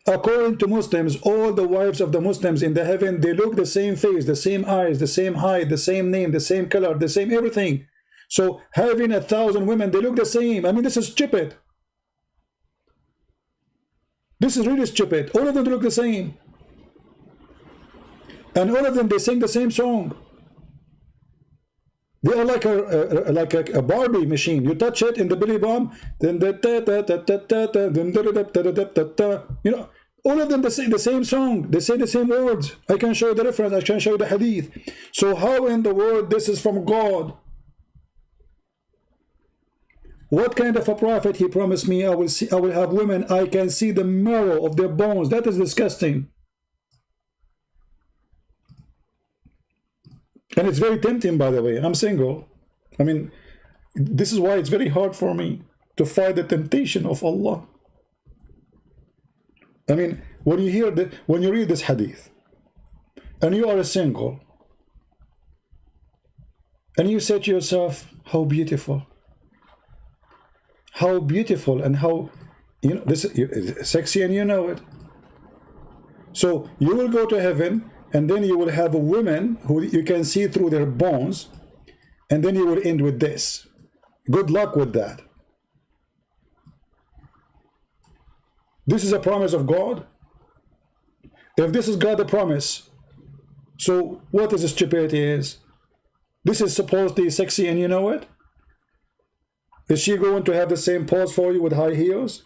Speaker 1: According to Muslims, all the wives of the Muslims in the heaven, they look the same face, the same eyes, the same height, the same name, the same color, the same everything. So having 1,000 women, they look the same. I mean, this is stupid. This is really stupid. All of them look the same. And all of them, they sing the same song. They are like a Barbie machine. You touch it in the belly bump, then you know, all of them they say the same song. They say the same words. I can show you the reference. I can show you the hadith. So how in the world this is from God? What kind of a prophet? He promised me I will have women, I can see the marrow of their bones. That is disgusting. And it's very tempting, by the way. I'm single. I mean, this is why it's very hard for me to fight the temptation of Allah. I mean, when you read this hadith, and you are a single, and you say to yourself, how beautiful, and how, you know, this is sexy, and you know it. So you will go to heaven, and then you will have a woman who you can see through their bones, and then you will end with this. Good luck with that. This is a promise of God. If this is God the promise, so what is stupidity is? This is supposedly sexy and you know it? Is she going to have the same pose for you with high heels?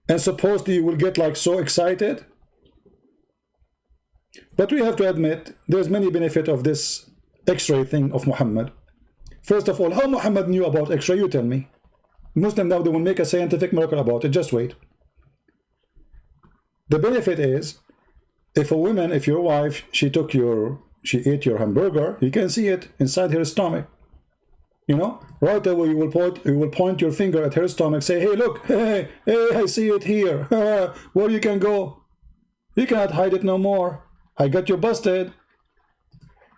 Speaker 1: And supposedly you will get like so excited? But we have to admit, there's many benefit of this X-ray thing of Muhammad. First of all, how Muhammad knew about X-ray, you tell me. Muslim now, they will make a scientific miracle about it, just wait. The benefit is, if your wife, she ate your hamburger, you can see it inside her stomach. You know, right away you will point your finger at her stomach, say, hey, look, hey, I see it here. Where you can go? You cannot hide it no more. I got you busted.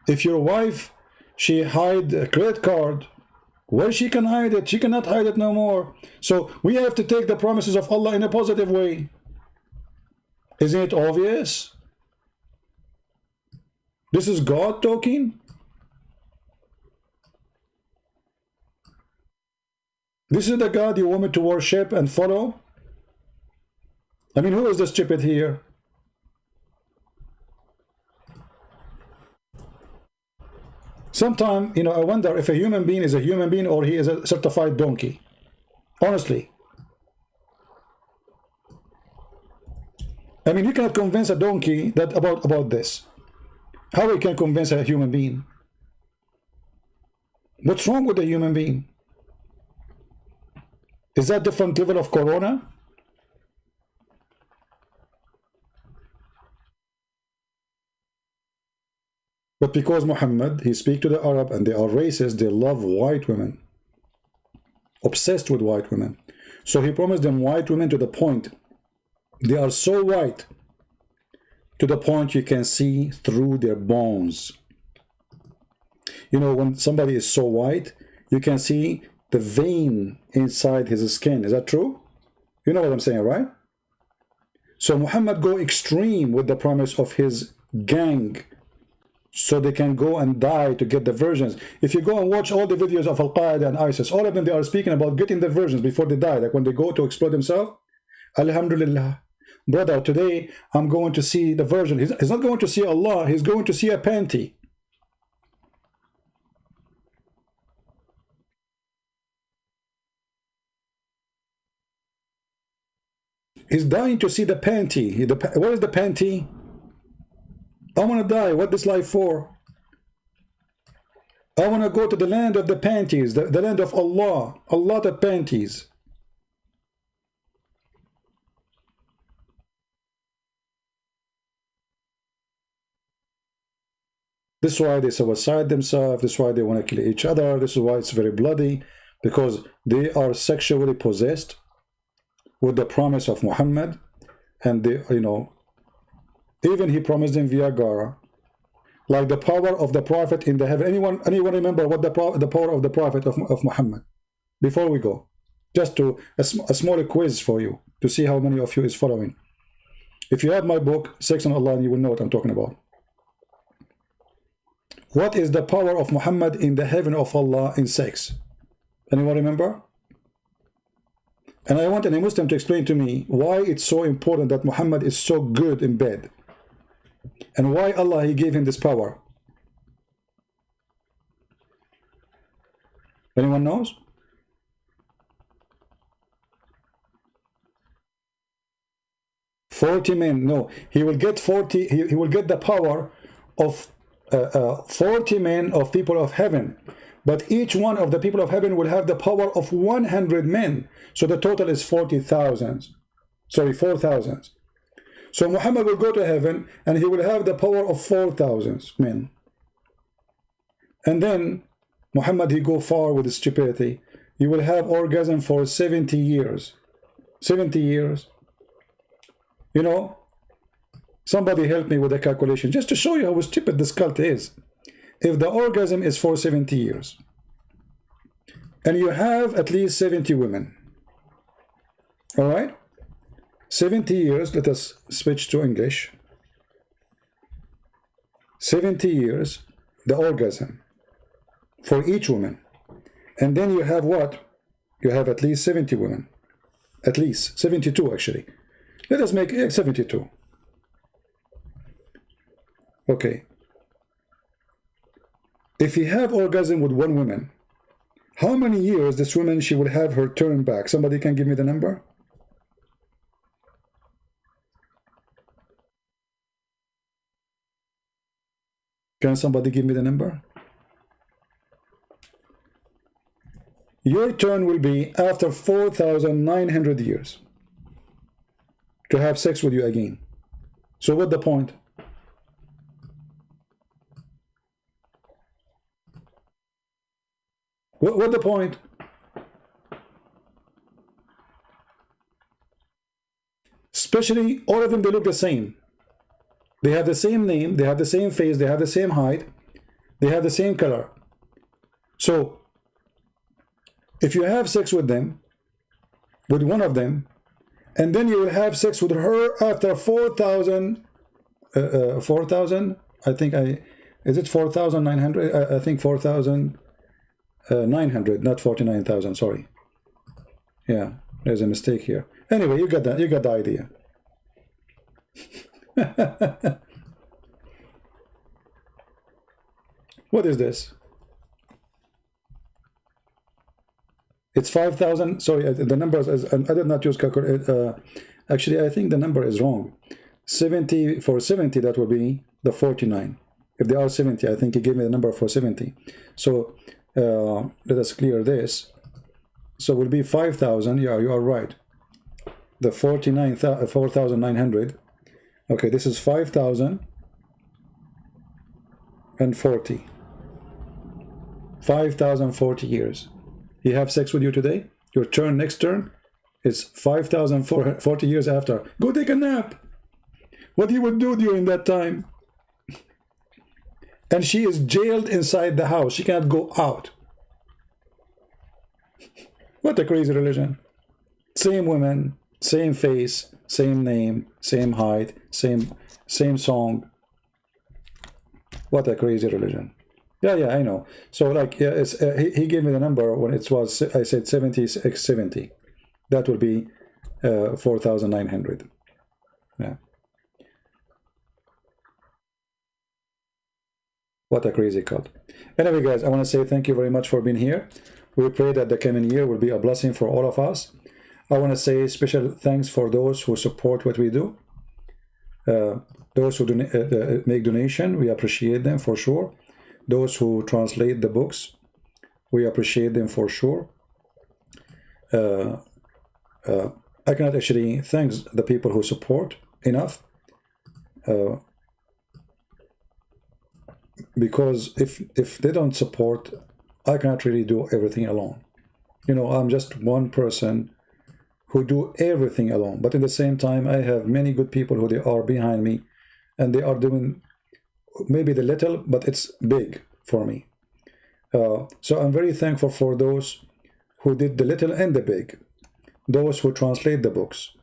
Speaker 1: If your wife, she hide a credit card, where she can hide it? She cannot hide it no more. So we have to take the promises of Allah in a positive way. Isn't it obvious? This is God talking. This is the God you want me to worship and follow? I mean, who is the stupid here? Sometimes, you know, I wonder if a human being is a human being or he is a certified donkey. Honestly. I mean, you cannot convince a donkey that about this. How we can convince a human being? What's wrong with a human being? Is that different level of corona? But because Muhammad, he speaks to the Arab and they are racist, they love white women. Obsessed with white women. So he promised them white women to the point. They are so white to the point you can see through their bones. You know, when somebody is so white, you can see the vein inside his skin. Is that true? You know what I'm saying, right? So Muhammad go extreme with the promise of his gang, so they can go and die to get the virgins. If you go and watch all the videos of Al-Qaeda and ISIS, all of them, they are speaking about getting the virgins before they die, like when they go to explode themselves. Alhamdulillah. Brother, today I'm going to see the virgin. He's not going to see Allah, he's going to see a panty. He's dying to see the panty. What is the panty? I want to die. What this life for? I want to go to the land of the panties, the land of Allah. A lot of panties. This is why they suicide themselves. This is why they want to kill each other. This is why it's very bloody, because they are sexually possessed with the promise of Muhammad, and they, you know, even he promised them Viagra, like the power of the Prophet in the heaven. Anyone remember what the power of the Prophet of Muhammad? Before we go, just to a small quiz for you to see how many of you is following. If you have my book, Sex and Allah, you will know what I'm talking about. What is the power of Muhammad in the heaven of Allah in sex? Anyone remember? And I want any Muslim to explain to me why it's so important that Muhammad is so good in bed, and why Allah, he gave him this power. Anyone knows? "40 men." No, he will get 40. He will get the power of 40 men of people of heaven. But each one of the people of heaven will have the power of 100 men. So the total is 40,000. Sorry, 4,000. So Muhammad will go to heaven and he will have the power of 4,000 men. And then Muhammad, he go far with his stupidity. He will have orgasm for 70 years. 70 years. You know, somebody help me with the calculation just to show you how stupid this cult is. If the orgasm is for 70 years and you have at least 70 women, all right, 70 years, let us switch to English. 70 years, the orgasm for each woman. And then you have what? You have at least 70 women. At least 72 actually. Let us make 72. Okay. If you have orgasm with one woman, how many years this woman she will have her turn back? Somebody can give me the number? Can somebody give me the number? Your turn will be after 4,900 years to have sex with you again. So what's the point? What's the point? Especially all of them, they look the same. They have the same name, they have the same face, they have the same height, they have the same color. So if you have sex with them, with one of them, and then you will have sex with her after 4,000, 4,000, I think is it 4,900? I think 4,900, not 49,000, sorry. Yeah, there's a mistake here. Anyway, you got that, you got the idea. What is this? It's 5,000. Sorry, the numbers is, I did not use calculator. Actually, I think the number is wrong. 70 for 70, that will be the 49. If they are 70, I think he gave me the number for 70. So let us clear this. So it will be 5,000. Yeah, you are right. The 4,900. Okay, this is 5,040. 5,040 years. You have sex with you today, your turn next turn is 5,040 years after. Go take a nap. What you would do during that time? And she is jailed inside the house. She cannot go out. What a crazy religion. Same women, same face, same name, same height, same song. What a crazy religion. Yeah, I know. So like, yeah, it's, he gave me the number when it was, I said 70. That would be 4,900. Yeah. What a crazy cult. Anyway, guys, I want to say thank you very much for being here. We pray that the coming year will be a blessing for all of us. I want to say special thanks for those who support what we do. Those who make donation, we appreciate them for sure. Those who translate the books, we appreciate them for sure. I cannot actually thank the people who support enough, because if they don't support, I cannot really do everything alone. You know, I'm just one person who do everything alone, but at the same time I have many good people who they are behind me, and they are doing maybe the little, but it's big for me. So I'm very thankful for those who did the little and the big, those who translate the books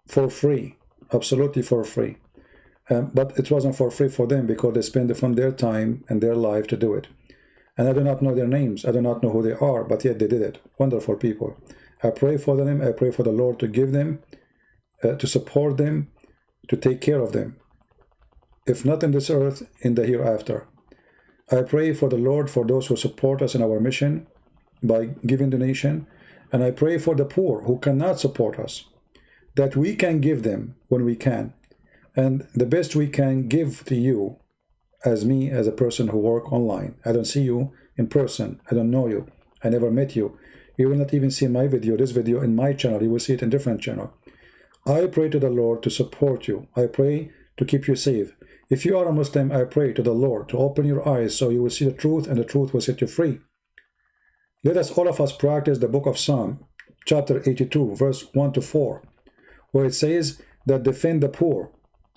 Speaker 1: for free, absolutely for free. But it wasn't for free for them, because they spend from their time and their life to do it. And I do not know their names, I do not know who they are, but yet they did it. Wonderful people. I pray for them, I pray for the Lord to give them, to support them, to take care of them. If not in this earth, in the hereafter. I pray for the Lord for those who support us in our mission by giving donation. And I pray for the poor who cannot support us, that we can give them when we can. And the best we can give to you, as me, as a person who work online. I don't see you, in person. I don't know you. I never met you. You will not even see my video, this video, in my channel. You will see it in different channel. I pray to the Lord to support you. I pray to keep you safe. If you are a Muslim, I pray to the Lord to open your eyes so you will see the truth, and the truth will set you free. Let us, all of us, practice the book of Psalm, chapter 82, verse 1 to 4, where it says that defend the poor.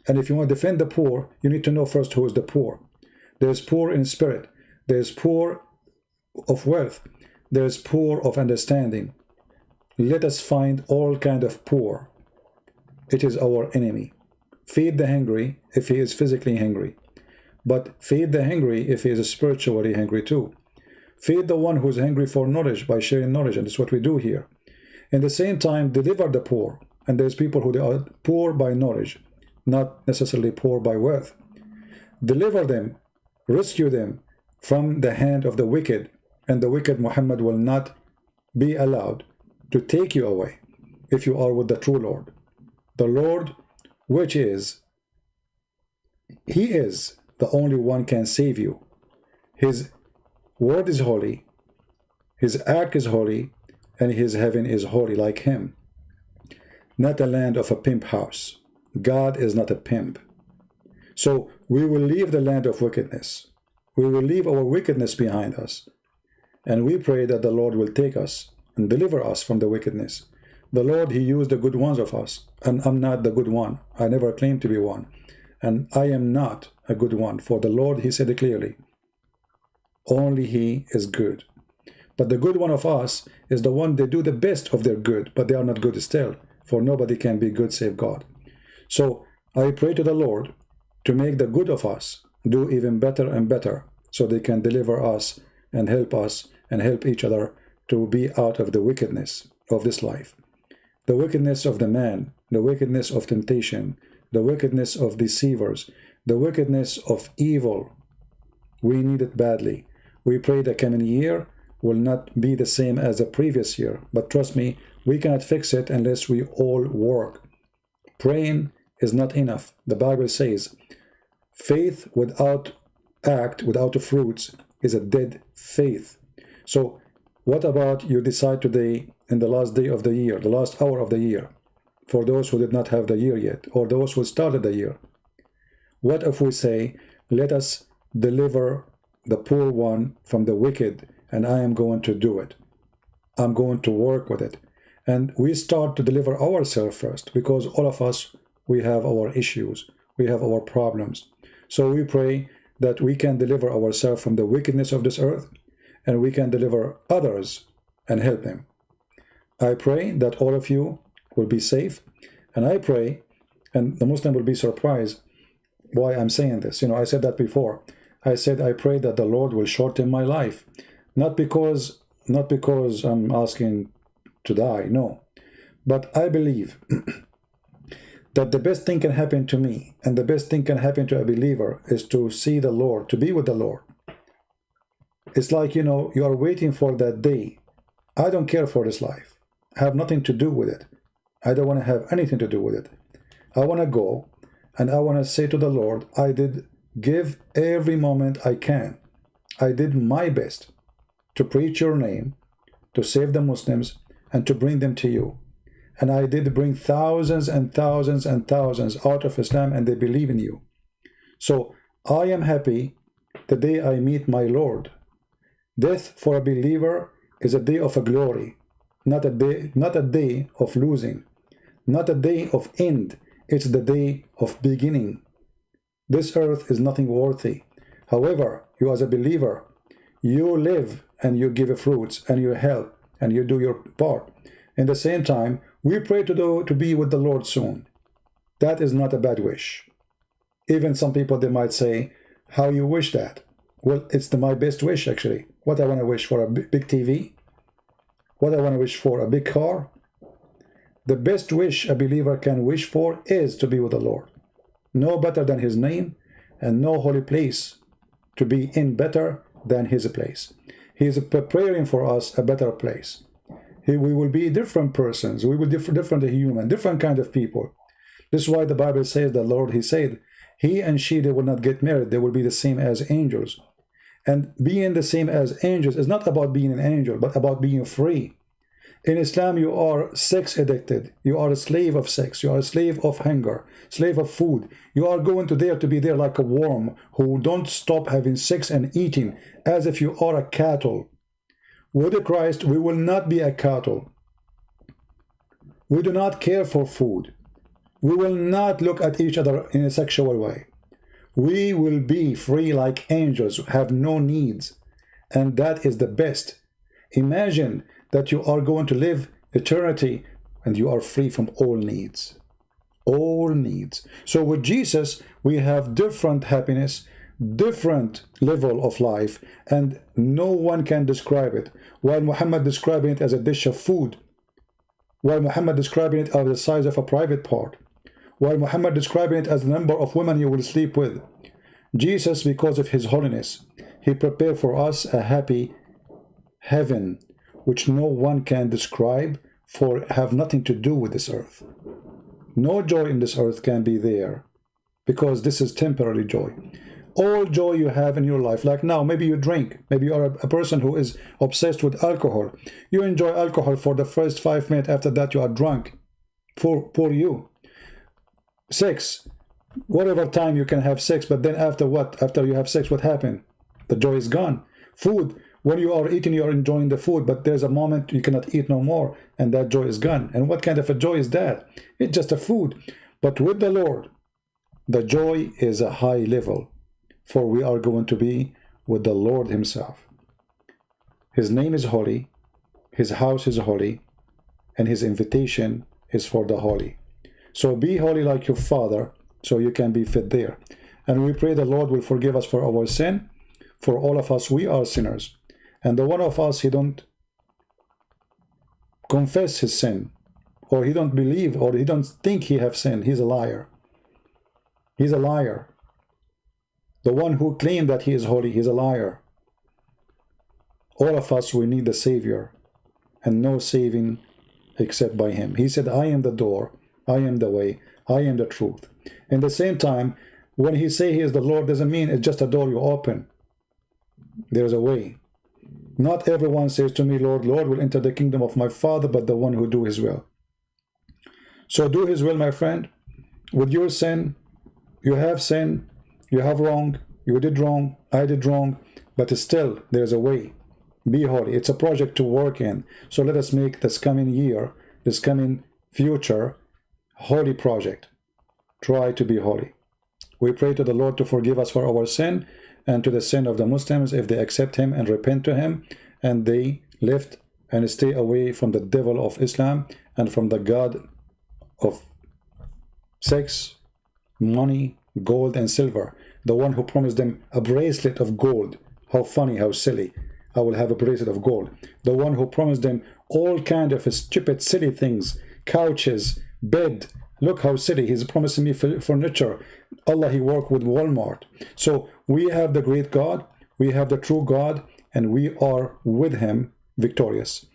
Speaker 1: And if you want to defend the poor, you need to know first who is the poor. There is poor in spirit. There is poor of wealth. There is poor of understanding. Let us find all kind of poor. It is our enemy. Feed the hungry if he is physically hungry, but feed the hungry if he is spiritually hungry too. Feed the one who is hungry for knowledge by sharing knowledge, and that's what we do here. In the same time, deliver the poor. And there's people who are poor by knowledge, not necessarily poor by wealth. Deliver them, rescue them from the hand of the wicked, and the wicked, Muhammad, will not be allowed to take you away if you are with the true Lord. The Lord, which is, He is the only one can save you. His word is holy, His act is holy, and His heaven is holy like Him. Not a land of a pimp house. God is not a pimp. So we will leave the land of wickedness. We will leave our wickedness behind us. And we pray that the Lord will take us and deliver us from the wickedness. The Lord, He used the good ones of us, and I'm not the good one. I never claimed to be one. And I am not a good one. For the Lord, He said it clearly, only He is good. But the good one of us is the one, they do the best of their good, but they are not good still. For nobody can be good save God. So I pray to the Lord to make the good of us do even better and better, so they can deliver us and help each other to be out of the wickedness of this life. The wickedness of the man, the wickedness of temptation, the wickedness of deceivers, the wickedness of evil. We need it badly. We pray the coming year will not be the same as the previous year. But trust me, we cannot fix it unless we all work. Praying is not enough. The Bible says, faith without act, without fruits, is a dead faith. So what about you decide today, in the last day of the year, the last hour of the year, for those who did not have the year yet, or those who started the year? What if we say, let us deliver the poor one from the wicked, and I am going to do it. I'm going to work with it. And we start to deliver ourselves first, because all of us, we have our issues, we have our problems. So we pray that we can deliver ourselves from the wickedness of this earth, and we can deliver others and help them. I pray that all of you will be safe, and I pray, and the Muslim will be surprised why I'm saying this. You know, I said that before. I said I pray that the Lord will shorten my life, not because I'm asking to die, no, but I believe that the best thing can happen to me, and the best thing can happen to a believer, is to see the Lord, to be with the Lord. It's like, you know, you are waiting for that day. I don't care for this life. I have nothing to do with it. I don't want to have anything to do with it. I want to go, and I want to say to the Lord, I did give every moment I can. I did my best to preach your name, to save the Muslims, and to bring them to you. And I did bring thousands and thousands and thousands out of Islam, and they believe in you. So I am happy the day I meet my Lord. Death for a believer is a day of a glory, not a day of losing, not a day of end. It's the day of beginning. This earth is nothing worthy. However, you as a believer, you live and you give fruits and you help and you do your part. In the same time, we pray to be with the Lord soon. That is not a bad wish. Even some people, they might say, how you wish that? Well, it's my best wish, actually. What I want to wish for, a big TV? What I want to wish for, a big car? The best wish a believer can wish for is to be with the Lord. No better than His name, and no holy place to be in better than His place. He is preparing for us a better place. We will be different persons. We will be different human, different kind of people. This is why the Bible says the Lord, He said, he and she, they will not get married. They will be the same as angels. And being the same as angels is not about being an angel, but about being free. In Islam, you are sex addicted. You are a slave of sex. You are a slave of hunger, slave of food. You are going to there to be there like a worm who don't stop having sex and eating as if you are a cattle. With Christ, we will not be a cattle. We do not care for food. We will not look at each other in a sexual way. We will be free like angels, have no needs. And that is the best. Imagine that you are going to live eternity and you are free from all needs. All needs. So with Jesus, we have different happiness, different level of life, and no one can describe it. While Muhammad describing it as a dish of food, while Muhammad describing it as the size of a private part, while Muhammad describing it as the number of women you will sleep with, Jesus, because of his holiness, he prepared for us a happy heaven, which no one can describe, for have nothing to do with this earth. No joy in this earth can be there, because this is temporary joy. All joy you have in your life, like now, maybe you drink, maybe you are a person who is obsessed with alcohol. You enjoy alcohol for the first 5 minutes, after that you are drunk. For you. Sex, whatever time you can have sex, but then after what? After you have sex, what happened? The joy is gone. Food, when you are eating, you are enjoying the food, but there's a moment you cannot eat no more, and that joy is gone. And what kind of a joy is that? It's just a food. But with the Lord, the joy is a high level, for we are going to be with the Lord himself. His name is holy, his house is holy, and his invitation is for the holy. So be holy like your Father, so you can be fit there. And we pray the Lord will forgive us for our sin. For all of us, we are sinners. And the one of us, he don't confess his sin, or he don't believe, or he don't think he have sinned. He's a liar. He's a liar. The one who claimed that he is holy, he's a liar. All of us, we need the Savior, and no saving except by him. He said, I am the door, I am the way, I am the truth. In the same time, when he say he is the Lord, doesn't mean it's just a door you open. There's a way. Not everyone says to me, Lord, Lord, will enter the kingdom of my Father, but the one who do his will. So do his will, my friend. With your sin, you have sin, you have wrong, you did wrong, I did wrong, but still there's a way. Be holy. It's a project to work in. So let us make this coming year, this coming future, holy project. Try to be holy. We pray to the Lord to forgive us for our sin, and to the sin of the Muslims if they accept him and repent to him, and they lift and stay away from the devil of Islam and from the god of sex, money, gold and silver, the one who promised them a bracelet of gold. How funny, how silly. I will have a bracelet of gold. The one who promised them all kind of stupid silly things, couches, bed. Look how silly. He's promising me furniture. Allah, he worked with Walmart. So we have the great God, we have the true God, and we are with him victorious.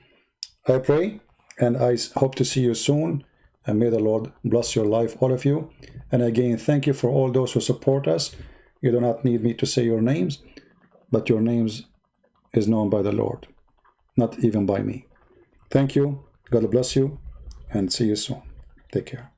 Speaker 1: I pray, and I hope to see you soon, and may the Lord bless your life, all of you. And again, thank you for all those who support us. You do not need me to say your names, but your names is known by the Lord, not even by me. Thank you. God bless you, and see you soon. Take care.